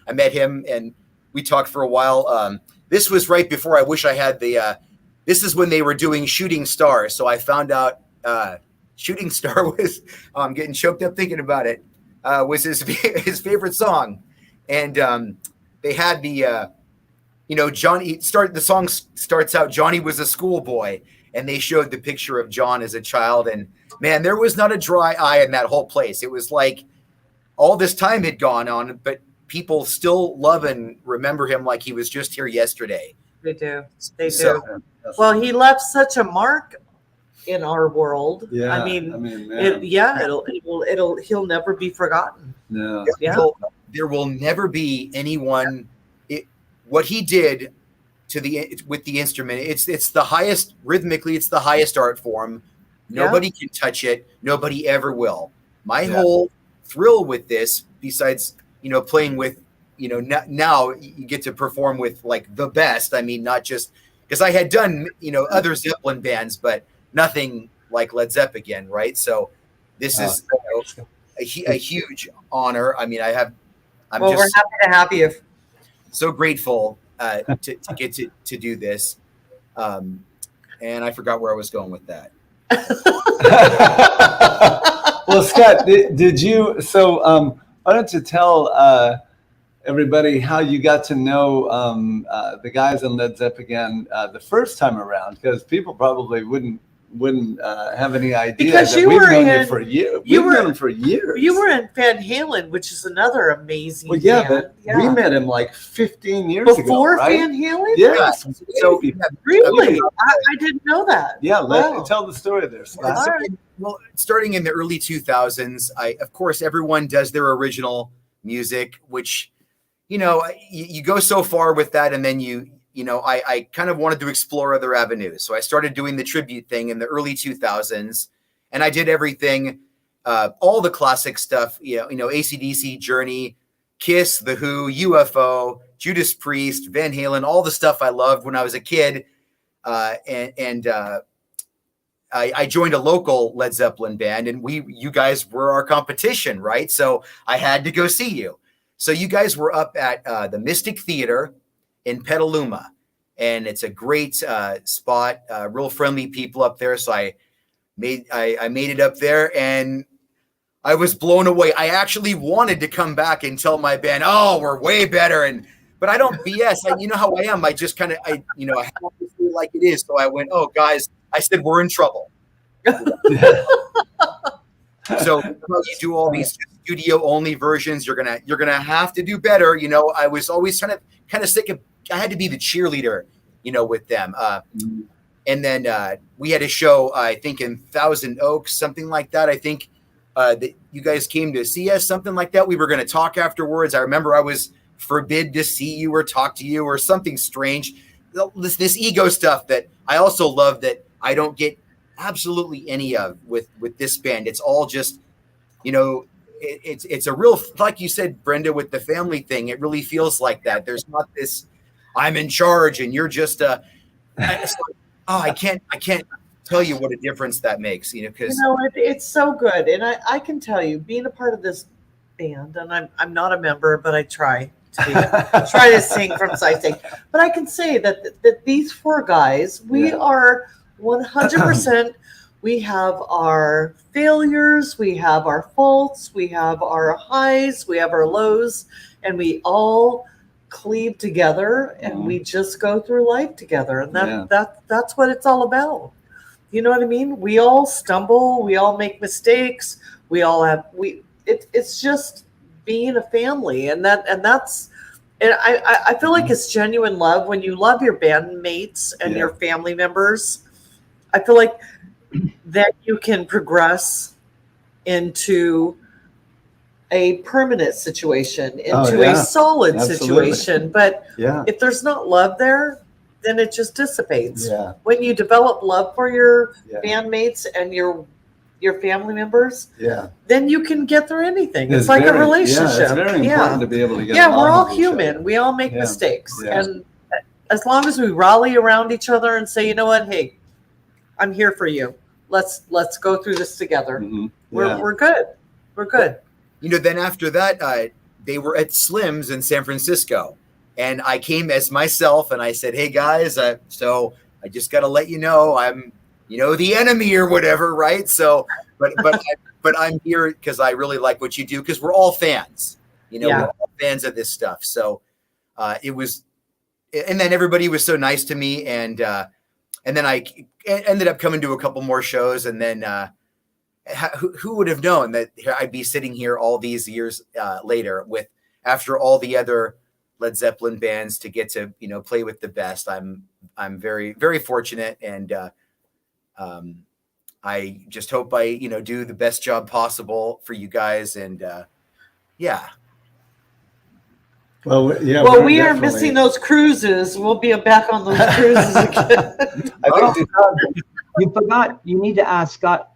I met him and we talked for a while. This was right before I wish I had the. This is when they were doing Shooting Star, so I found out Shooting Star was. I'm getting choked up thinking about it. Was his favorite song, and they had the. Johnny the song starts out, "Johnny was a schoolboy," and they showed the picture of John as a child, and man, there was not a dry eye in that whole place. It was like all this time had gone on, but people still love and remember him like he was just here yesterday. They do. They do. Well, he left such a mark in our world. Yeah. I mean he'll never be forgotten. No. Yeah. There will never be anyone. What he did with the instrument, it's the highest rhythmically. It's the highest art form. Nobody can touch it. Nobody ever will. My whole thrill with this, besides playing with, now you get to perform with like the best. I mean, not just because I had done other Zeppelin bands, but nothing like Led Zepagain, right? So this is a huge honor. I mean, we're happy to have you. So grateful to get to do this, and I forgot where I was going with that. Well, Scott, did you? So why don't you tell everybody how you got to know the guys in Led Zepagain the first time around? Because people probably wouldn't have any idea because that we've known you for years. We've known him for years. You were in Van Halen, which is another amazing Well, yeah, band. but we met him like 15 years ago, Before right? Van Halen? Yes. So Really? I didn't know that. Yeah, Wow. tell the story there, Scott. All right. Well, starting in the early 2000s, of course, everyone does their original music, which, you go so far with that, and then I kind of wanted to explore other avenues. So I started doing the tribute thing in the early 2000s, and I did everything, all the classic stuff, AC/DC, Journey, Kiss, The Who, UFO, Judas Priest, Van Halen, all the stuff I loved when I was a kid. I joined a local Led Zeppelin band, and you guys were our competition, right? So I had to go see you. So you guys were up at the Mystic Theater in Petaluma, and it's a great spot, real friendly people up there. So I made it up there, and I was blown away. I actually wanted to come back and tell my band, "Oh, we're way better," but I don't BS. You know how I am. I just kind of, I have to feel like it is. So I went, "Oh, guys," I said, "we're in trouble." So you do all these studio only versions. You're gonna have to do better. I was always trying to kind of sick of. I had to be the cheerleader, with them. And then we had a show, I think, in Thousand Oaks, something like that. I think that you guys came to see us, something like that. We were going to talk afterwards. I remember I was forbid to see you or talk to you or something strange. This ego stuff that I also love that I don't get absolutely any of with this band. It's all just, you know, it's a real, like you said, Brenda, with the family thing, it really feels like that. There's not this, I'm in charge and you're just it's like, oh, I can't tell you what a difference that makes, you know, because it's so good. And I can tell you, being a part of this band, and I'm not a member, but I try to sing from side stage. But I can say that these four guys, we are 100%. We have our failures, we have our faults, we have our highs, we have our lows, and we all cleave together and we just go through life together. And that's what it's all about. You know what I mean? We all stumble, we all make mistakes, it's just being a family, and I feel like it's genuine love when you love your bandmates and your family members. I feel like that you can progress into a permanent situation, into a solid situation. But if there's not love there, then it just dissipates. Yeah. When you develop love for your bandmates and your family members, then you can get through anything. It's like a relationship. Yeah, it's very important to be able to get along we're all with each human. other. We all make mistakes. And as long as we rally around each other and say, you know what, hey, I'm here for you. Let's go through this together. Mm-hmm. We're good. We're good. You know, then after that, they were at Slim's in San Francisco, and I came as myself, and I said, "Hey guys, so I just got to let you know I'm, you know, the enemy or whatever, right?" So, but I'm here because I really like what you do, because we're all fans. You know, we're all fans of this stuff. So it was, and then everybody was so nice to me, and then I ended up coming to a couple more shows, and then who would have known that I'd be sitting here all these years later with, after all the other Led Zeppelin bands, to get to, you know, play with the best. I'm very, very fortunate, and I just hope I, you know, do the best job possible for you guys, and Well, Well, we are missing those cruises. We'll be back on those cruises again. I think You forgot. You need to ask Scott,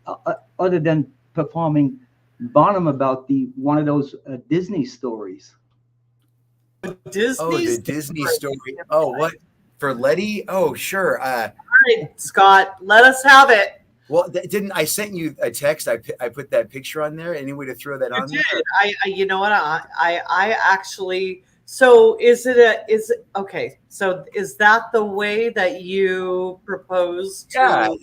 other than performing, Bonham about one of those Disney stories. Disney. Oh, the Disney story. Oh, what, for Letty? Oh, sure. All right, Scott, let us have it. Well, didn't I sent you a text? I put that picture on there. Any way to throw that on there? I you know what? I actually. So is okay? So is that the way that you proposed to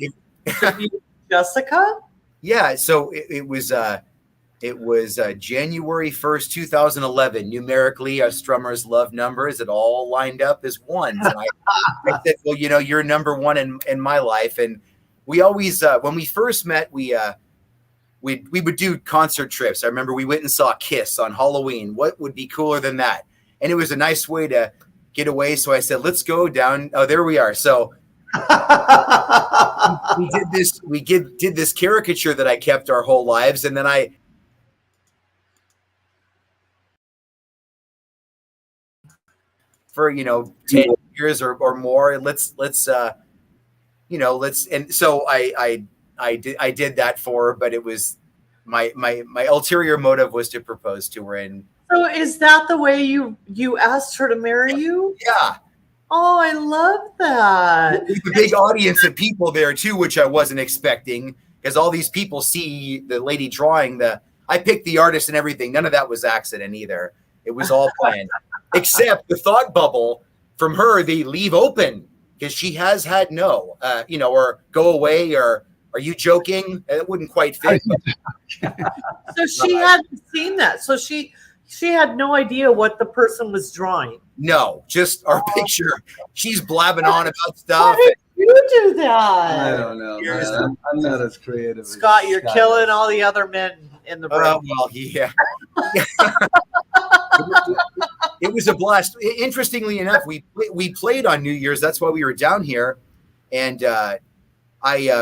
Jessica? Yeah. So it was January 1st, 2011. Numerically, us drummers love numbers. It all lined up as ones. And I said, well, you know, you're number one in my life. And we always, when we first met, we would do concert trips. I remember we went and saw Kiss on Halloween. What would be cooler than that? And it was a nice way to get away. So I said, let's go down. Oh, there we are. So we did this caricature that I kept our whole lives. And then for, you know, 10 years or more, and so I did that for her, but it was my ulterior motive was to propose to her. And so is that the way you asked her to marry you? Yeah. Oh, I love that. There's a big audience of people there too, which I wasn't expecting, because all these people see the lady drawing I picked the artist and everything. None of that was accident either. It was all planned, except the thought bubble from her, they leave open, because she has had no, or go away, or are you joking? It wouldn't quite fit. So she hadn't seen that. So she had no idea what the person was drawing. No, just our picture. She's blabbing on about stuff. How did you do that? I don't know. I'm not as creative. Scott, you're killing all the other men in the room. Well, yeah. It was a blast. Interestingly enough, we played on New Year's. That's why we were down here. And I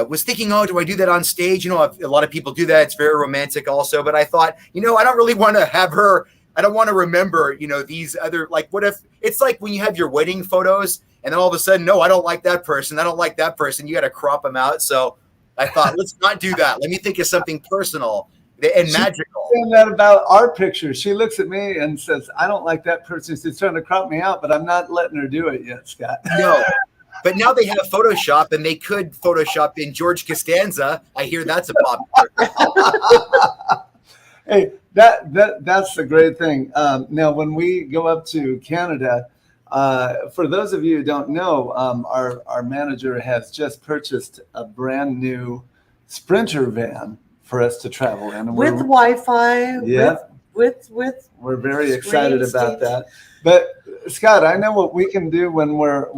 was thinking, oh, do I do that on stage? You know, a lot of people do that. It's very romantic also. But I thought, you know, I don't really want to have her I don't want to remember, these other, like, what if it's like when you have your wedding photos and then all of a sudden, no, I don't like that person. I don't like that person. You got to crop them out. So I thought, let's not do that. Let me think of something personal and magical. Saying that about our picture. She looks at me and says, I don't like that person. She's trying to crop me out, but I'm not letting her do it yet, Scott. No. But now they have Photoshop, and they could Photoshop in George Costanza. I hear that's a popular. Hey, that's the great thing. Now, when we go up to Canada, for those of you who don't know, our manager has just purchased a brand new Sprinter van for us to travel in. And with Wi-Fi. Yeah. With We're very excited screen about state. that. But Scott, I know what we can do when we're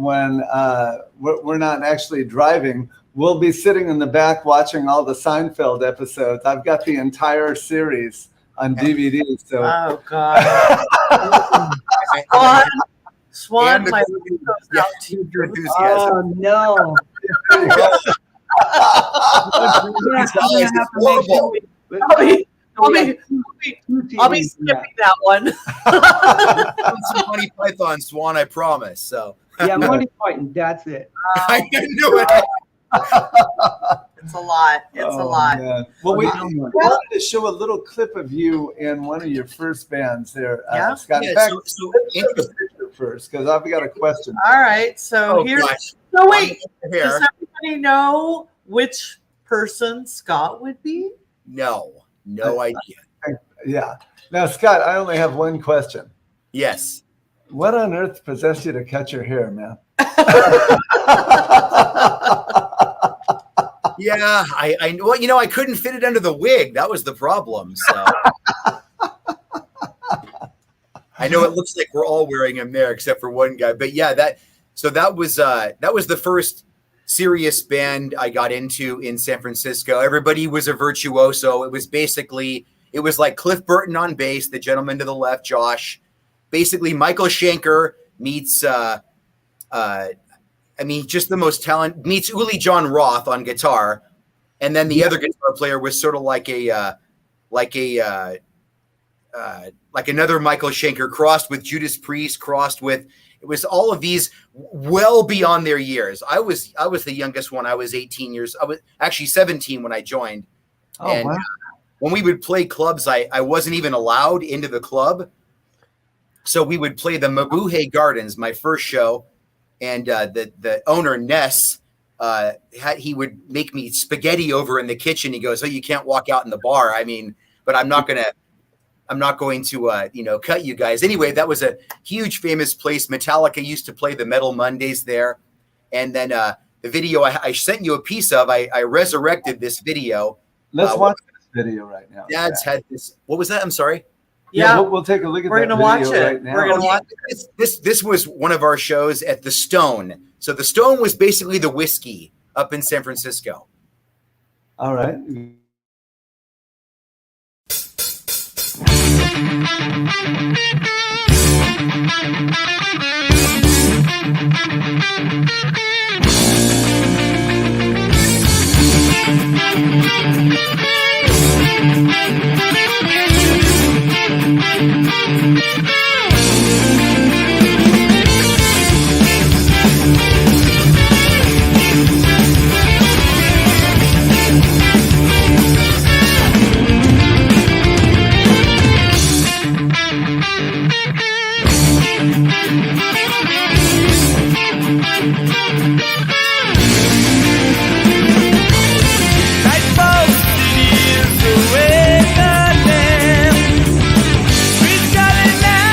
not actually driving. We'll be sitting in the back watching all the Seinfeld episodes. I've got the entire series on DVD. So Oh God. Swan, my heart goes out to you. Your enthusiasm. Oh no! I'll be skipping that one. Some Monty Python, Swan, I promise. So Yeah, Monty Python. That's it. I knew it. It's a lot. It's a lot. Man. Well, we wanted to show a little clip of you in one of your first bands there, Yeah? Scott. In Yeah, fact, so let's show the picture first, because I've got a question. All right. So Oh, here's. gosh. So wait. Here. Does everybody know which person Scott would be? No idea. Yeah. Now, Scott, I only have one question. Yes. What on earth possessed you to cut your hair, man? Yeah, well, I couldn't fit it under the wig. That was the problem. So I know it looks like we're all wearing them there except for one guy. But yeah, that was the first serious band I got into in San Francisco. Everybody was a virtuoso. It was like Cliff Burton on bass, the gentleman to the left, Josh. Basically, Michael Schenker meets just the most talent, meets Uli John Roth on guitar, and then the other guitar player was sort of like another Michael Schenker crossed with Judas Priest, it was all of these well beyond their years. I was the youngest one. I was 18 years. I was actually 17 when I joined. Oh, and wow. When we would play clubs, I wasn't even allowed into the club. So we would play the Mabuhay Gardens, my first show. And the owner, Ness, he would make me spaghetti over in the kitchen. He goes, "Oh, you can't walk out in the bar." I mean, but I'm not going to cut you guys. Anyway, that was a huge famous place. Metallica used to play the Metal Mondays there. And then the video I sent you a piece of, I resurrected this video. Let's watch this video right now. Dad's had this. What was that? I'm sorry. Yeah, we'll take a look at We're that gonna watch video it. right now. We're gonna watch This was one of our shows at the Stone. So the Stone was basically the whiskey up in San Francisco. All right. We're calling out.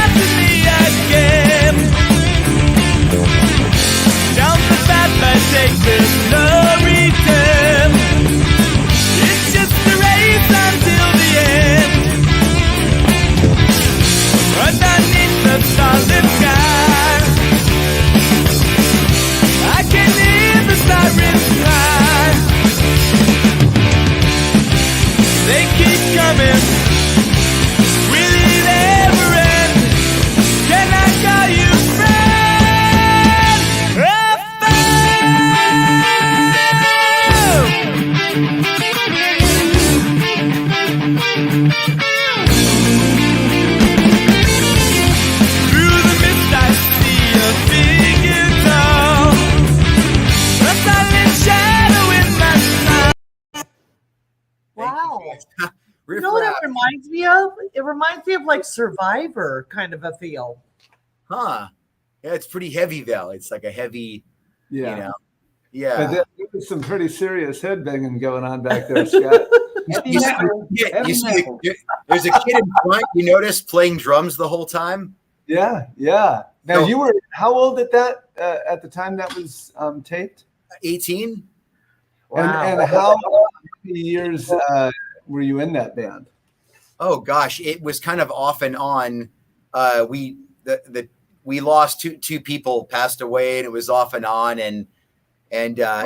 reminds me of? It reminds me of like Survivor kind of a feel. Huh. Yeah, it's pretty heavy though. It's like a heavy, Yeah. you know. But Yeah. there's some pretty serious headbanging going on back there, Scott. You see there's a kid in front, you notice, playing drums the whole time. Yeah, yeah. Now So- you were how old at the time that was taped? 18. And how many years were you in that band? Oh gosh, it was kind of off and on. We lost two people passed away, and it was off and on, and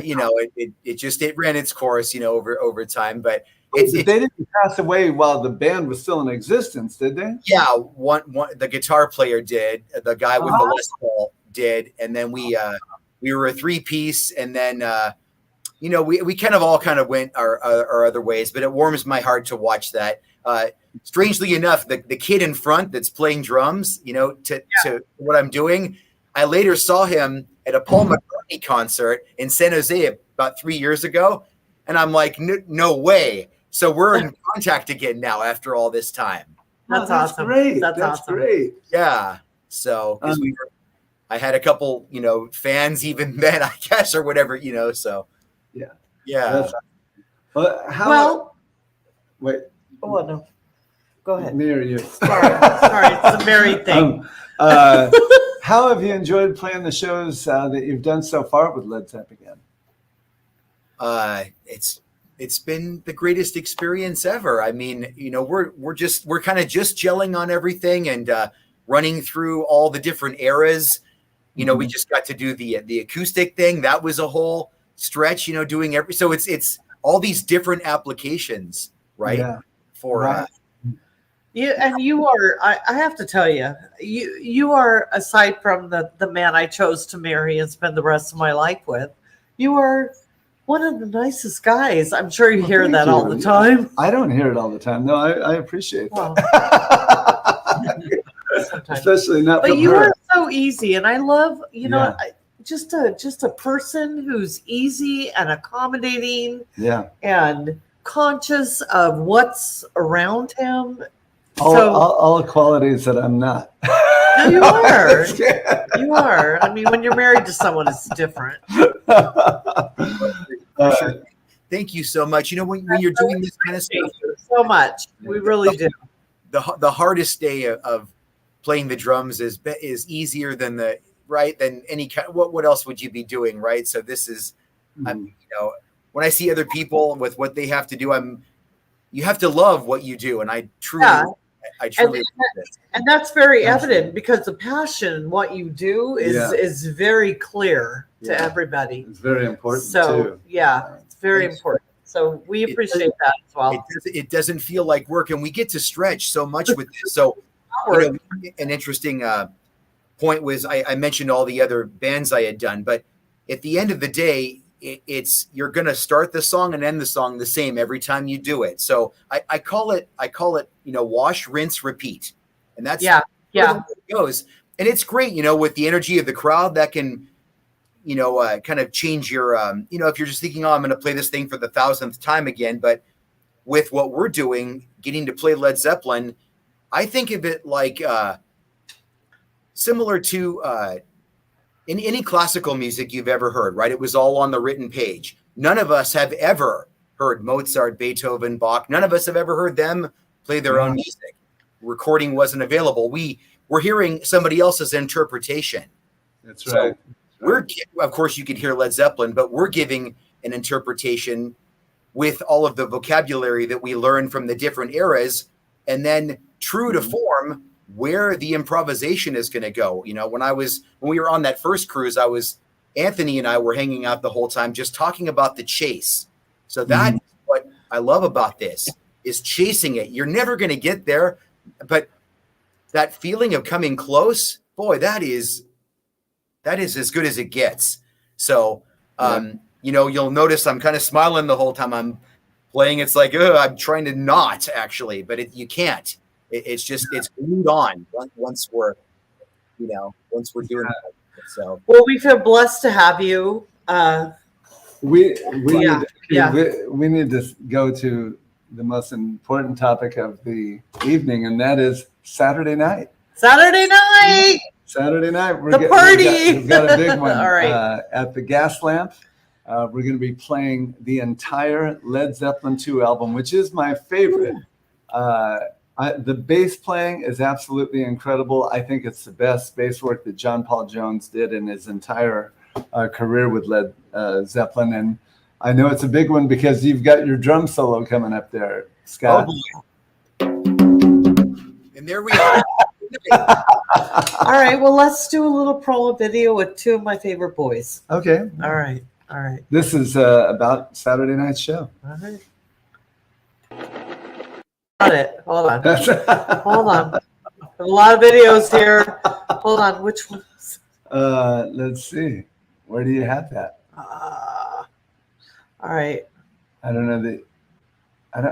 you know, it ran its course, you know, over time. But They didn't pass away while the band was still in existence, did they? yeah, one the guitar player did, the guy with the Les Paul did, and then we were a 3-piece, and then you know, we kind of all went our other ways. But it warms my heart to watch that. Strangely enough, the kid in front that's playing drums, you know, to what I'm doing, I later saw him at a Paul McCartney concert in San Jose about 3 years ago, and I'm like, no way. So we're in contact again now after all this time. That's awesome. Great. That's awesome. Great. Yeah. So 'cause I had a couple, you know, fans even then, I guess, or whatever, you know. So Yeah. yeah. Wait, Oh no, go ahead. me or you? Sorry, it's a very thing. How have you enjoyed playing the shows that you've done so far with Led Zepagain? It's been the greatest experience ever. I mean, you know, we're kind of just gelling on everything and running through all the different eras. You know, we just got to do the acoustic thing. That was a whole stretch, you know, doing so it's all these different applications, right? Yeah. For You are. I have to tell you, you are, aside from the man I chose to marry and spend the rest of my life with, you are one of the nicest guys. I'm sure you hear that all the time. I don't hear it all the time. No, I appreciate Well, that. sometimes. Especially not But from you her. are so easy, and I love, you know, Yeah. just a person who's easy and accommodating Yeah. and conscious of what's around him. All qualities that I'm not. No, you are. You are. I mean, when you're married to someone, it's different. Thank you so much. You know, when you're doing this kind of stuff, Thank you so much. We really do. the hardest day of playing the drums is easier than than any kind. What else would you be doing, right? So this is, you know, when I see other people with what they have to do, you have to love what you do, and I truly love this. And that's very evident because the passion, what you do, is very clear to everybody. It's very important So too. yeah, it's very important. So we appreciate that as well. It doesn't feel like work, and we get to stretch so much with this. So, you know, an interesting point was I mentioned all the other bands I had done, but at the end of the day, it's you're going to start the song and end the song the same every time you do it. So I call it, you know, wash, rinse, repeat, and that's yeah. where it goes. And it's great, you know, with the energy of the crowd that can, you know, kind of change your, you know, if you're just thinking, oh, I'm going to play this thing for the 1,000th time again. But with what we're doing, getting to play Led Zeppelin, I think of it like similar to in any classical music you've ever heard, right? It was all on the written page. None of us have ever heard Mozart, Beethoven, Bach. None of us have ever heard them play their own music. Recording wasn't available. We're hearing somebody else's interpretation. That's right. We're, of course, you could hear Led Zeppelin, but we're giving an interpretation with all of the vocabulary that we learned from the different eras, and then true to form, where the improvisation is going to go. You know, when we were on that first cruise, Anthony and I were hanging out the whole time, just talking about the chase. So that's what I love about this, is chasing it. You're never going to get there, but that feeling of coming close, boy, that is as good as it gets. So, you know, you'll notice I'm kind of smiling the whole time I'm playing. It's like, I'm trying to not actually, but you can't. It's glued on once we're doing that. So, Well, we feel blessed to have you. We Yeah. need to go to the most important topic of the evening, and that is Saturday night. Saturday night. Saturday night. The party. We've got a big one. All right. At the Gas Lamp. We're going to be playing the entire Led Zeppelin 2 album, which is my favorite. The bass playing is absolutely incredible. I think it's the best bass work that John Paul Jones did in his entire career with Led Zeppelin. And I know it's a big one because you've got your drum solo coming up there, Scott. And there we are. All right. Well, let's do a little promo video with two of my favorite boys. Okay. All right. This is about Saturday night's show. All right. Got it. Hold on. Hold on. A lot of videos here. Hold on. Which ones? Let's see. Where do you have that? All right. I don't know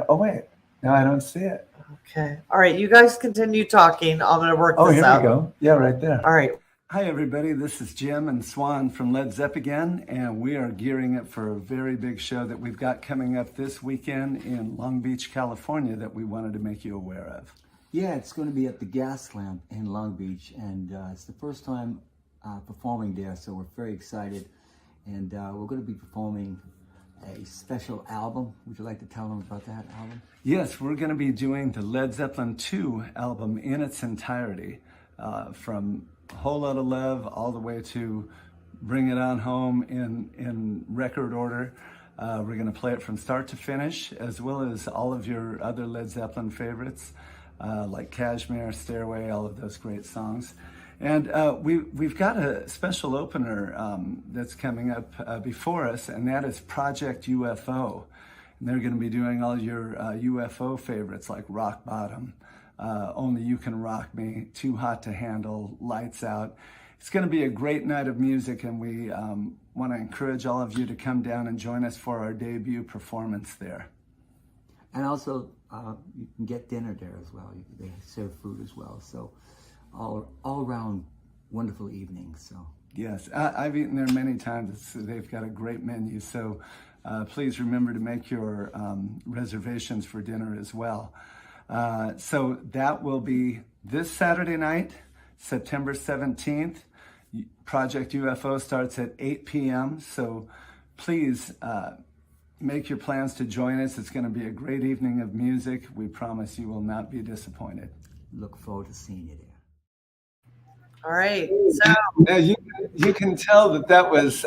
oh wait. No, I don't see it. Okay. All right. You guys continue talking. I'm going to work Oh, this here out. we go. Yeah, right there. All right. Hi, everybody. This is Jim and Swan from Led Zepagain, and we are gearing up for a very big show that we've got coming up this weekend in Long Beach, California, that we wanted to make you aware of. Yeah, it's going to be at the Gas Lamp in Long Beach, and it's the first time performing there, so we're very excited. And we're going to be performing a special album. Would you like to tell them about that album? Yes, we're going to be doing the Led Zeppelin 2 album in its entirety, from Whole Lotta Love all the way to Bring It On Home in record order. We're going to play it from start to finish, as well as all of your other Led Zeppelin favorites, like Kashmir, Stairway, all of those great songs. And we've got a special opener that's coming up before us, and that is Project UFO. And they're going to be doing all your UFO favorites like Rock Bottom, Only You Can Rock Me, Too Hot to Handle, Lights Out. It's going to be a great night of music, and we want to encourage all of you to come down and join us for our debut performance there. And also, you can get dinner there as well. They serve food as well. So all around wonderful evening. So yes, I've eaten there many times. They've got a great menu. So please remember to make your reservations for dinner as well. So that will be this Saturday night, September 17th. Project UFO starts at 8 p.m. So please make your plans to join us. It's going to be a great evening of music. We promise you will not be disappointed. look forward to seeing you there. All right. So now you can tell that was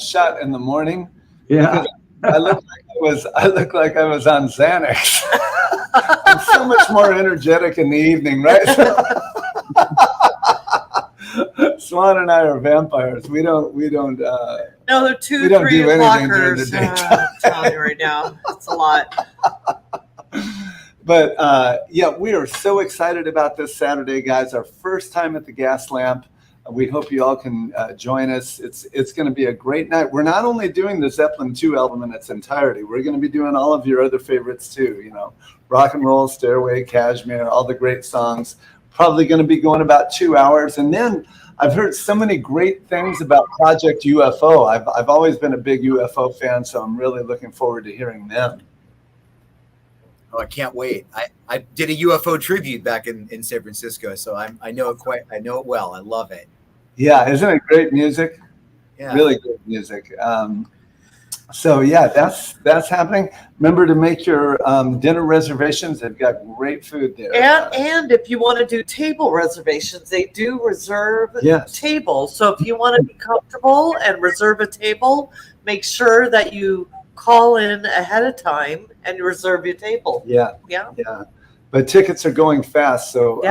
shot in the morning. Yeah. I look like I was on Xanax. I'm so much more energetic in the evening, right? Swan and I are vampires. We don't. no, they're 2, we don't 3 do anything during the o'clockers. daytime. I'm telling you right now, it's a lot. But yeah, we are so excited about this Saturday, guys. Our first time at the Gas Lamp. We hope you all can join us. It's going to be a great night. We're not only doing the Zeppelin 2 album in its entirety. We're going to be doing all of your other favorites too. You know, Rock and Roll, Stairway, Kashmir, all the great songs. Probably going to be going about 2 hours. And then I've heard so many great things about Project UFO. I've always been a big UFO fan, so I'm really looking forward to hearing them. Oh, I can't wait. I did a UFO tribute back in San Francisco, so I know it well. I love it. Yeah, isn't it great music? Yeah. Really good music. So yeah, that's happening. Remember to make your dinner reservations. They've got great food there. And if you want to do table reservations, they do reserve tables. So if you want to be comfortable and reserve a table, make sure that you call in ahead of time and reserve your table. Yeah. But tickets are going fast, so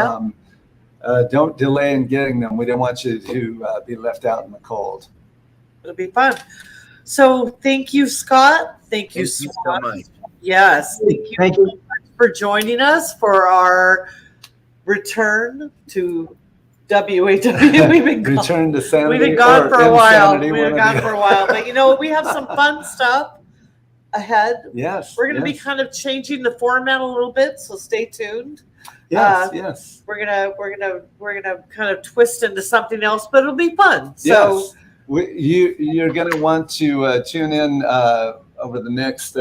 don't delay in getting them. We don't want you to be left out in the cold. It'll be fun. So thank you, Scott. Thank you so Swan. much. Yes, thank you Thank you. for joining us for our return to WAW. We've been gone. Return to sanity. We've been gone for a while. Insanity, We've been gone for a while. But you know, we have some fun stuff ahead. Yes. We're going to be kind of changing the format a little bit, so stay tuned. Yes. We're gonna kind of twist into something else, but it'll be fun. So Yes. You're going to want to tune in over the next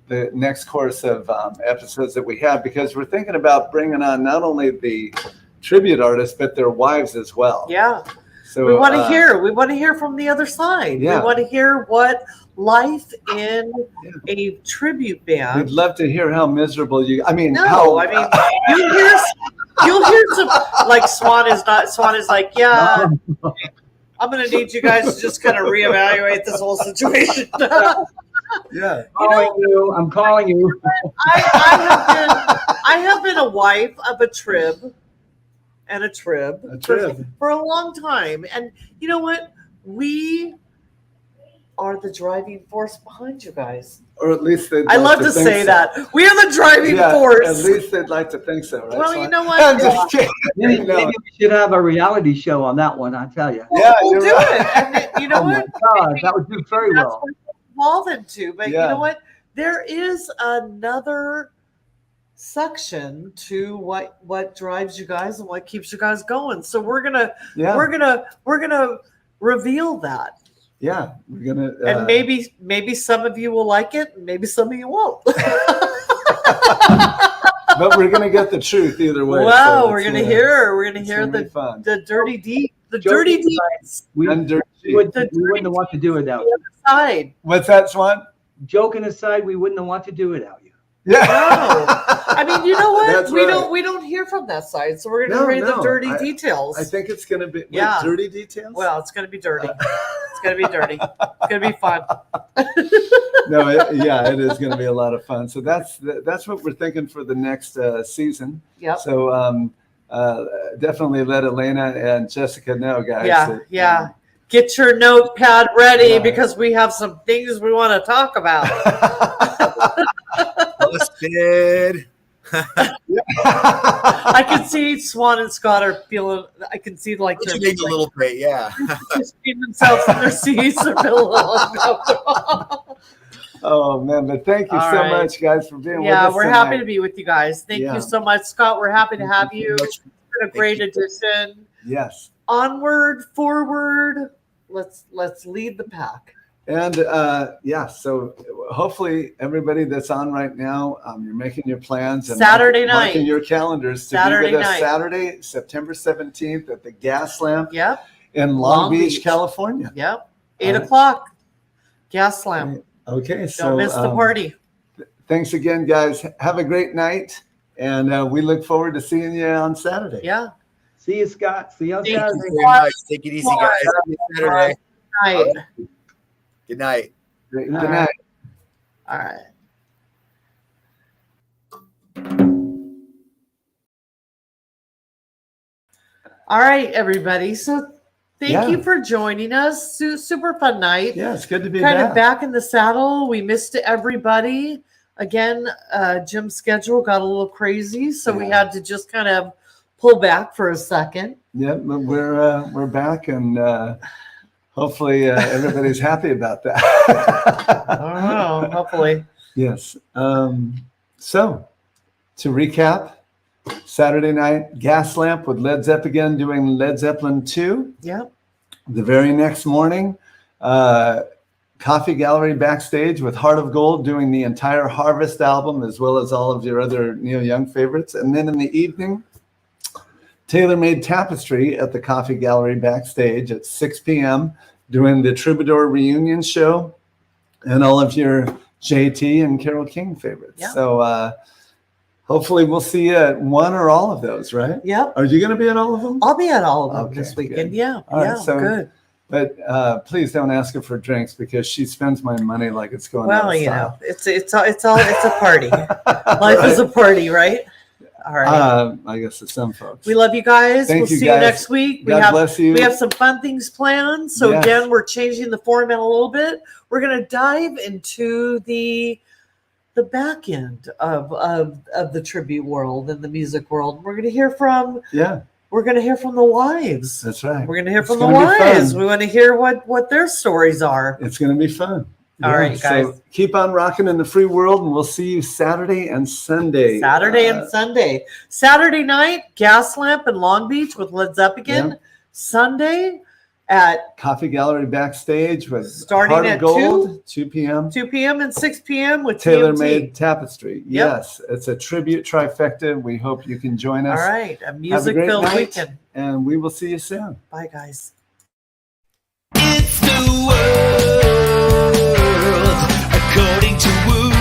the next course of episodes that we have, because we're thinking about bringing on not only the tribute artists but their wives as well. Yeah. So We want to hear. We want to hear from the other side. Yeah. We want to hear what life in a tribute band. We'd love to hear how miserable you. I mean, No, I mean you'll hear some, like Swan is like, yeah, I'm gonna need you guys to just kind of reevaluate this whole situation. yeah. I'm calling you. I have been a wife of a trib for a long time, and you know what? We are the driving force behind you guys. Or at least they'd I like love to think say so. that. We are the driving force. At least they'd like to think so, right? Well, Swan? you know what? I'm just kidding. Maybe No. we should have a reality show on that one, I tell you. Yeah, We'll you're do right. it. And you know Oh my what? God, that would do very That's well. what we're evolve into. But Yeah. you know what? There is another section to what drives you guys and what keeps you guys going. So we're gonna reveal that. Yeah, we're gonna. And maybe some of you will like it, and maybe some of you won't. But we're gonna get the truth either way. Wow, so we're it's, gonna yeah, hear. We're gonna it's hear gonna be fun. the dirty deeds. The Joe, dirty deeds. We Undirty. wouldn't know what to do without you. Side. What's that, Swan? Joking aside, we wouldn't know what to do without you. Yeah. I mean, you know what? That's we right. don't hear from that side, so we're gonna No, read the no, dirty I details. think it's gonna be Yeah. dirty details. Well, it's gonna be dirty. It's gonna be dirty. It's gonna be fun. No, it is going to be a lot of fun. So that's what we're thinking for the next season. Yep. So definitely let Elena and Jessica know, guys. Yeah, that, yeah. Get your notepad ready Yeah. because we have some things we want to talk about. Busted. I can see Swan and Scott are feeling. I can see like Don't they're you make a little bit, yeah. seeing themselves in their seats. They're feeling a little uncomfortable. Oh man, but thank you All so right. much, guys, for being with Yeah, us we're tonight. happy to be with you guys. Thank Yeah. you so much, Scott. We're happy to have you. It's been a great you. addition. Yes, Onward, forward. Let's lead the pack. and so hopefully everybody that's on right now, you're making your plans and Saturday marking night. your calendars to Saturday be with us night. Saturday, September 17th at the Gas Lamp Yep, in Long Beach, California. yep. All 8 right. o'clock. Gas lamp. Okay, so Don't miss the party. Thanks again, guys. Have a great night, and we look forward to seeing you on Saturday. Yeah. See you, Scott. See you on Thank you. Saturday. Thank you very much. Take it easy, guys. Happy Saturday. Night. Good night. Good All night. right. All right. All right, everybody. So thank Yeah. you for joining us. Super fun night. Yeah, it's good to be Kind back. of back in the saddle. We missed everybody. Again, Jim's schedule got a little crazy, so we Yeah. had to just kind of pull back for a second. Yeah, but we're back, and hopefully everybody's happy about that. I don't know. Hopefully. Yes. So to recap, Saturday night, Gas Lamp with Led Zepagain doing Led Zeppelin 2. Yep. The very next morning, Coffee Gallery backstage with Heart of Gold doing the entire Harvest album, as well as all of your other Neil Young favorites. And then in the evening, Tailor-Made Tapestry at the Coffee Gallery backstage at 6 p.m. doing the Troubadour reunion show and all of your JT and Carole King favorites. Yeah. So hopefully we'll see you at one or all of those, right? Yep. Are you going to be at all of them? I'll be at all of them Okay, this weekend. good. Yeah. All right, yeah. so- Good. But please don't ask her for drinks because she spends my money like it's going out Well, of you style. know, it's a party. Life is a party, right? All right. I guess to some folks. We love you guys. Thank We'll you, see guys. you next week. God bless you. We have some fun things planned. So Yes. again, we're changing the format a little bit. We're going to dive into the back end of the tribute world and the music world. We're going to hear from the wives. That's right. We're going to hear It's from the gonna be wives. fun. We want to hear what their stories are. It's going to be fun. All right, guys. So keep on rocking in the free world, and we'll see you Saturday and Sunday. Saturday and Sunday. Saturday night, Gas Lamp in Long Beach with Led Zeppagin. Yeah. Sunday, at Coffee Gallery backstage with Starting Heart of at Gold, 2 p.m. 2 p.m. and 6 p.m. with Tailor-made TMT. tapestry. Yes, it's a tribute trifecta. We hope you can join us. All right, a Have a great music-filled night, weekend. and we will see you soon. Bye, guys. It's the world according to Woot.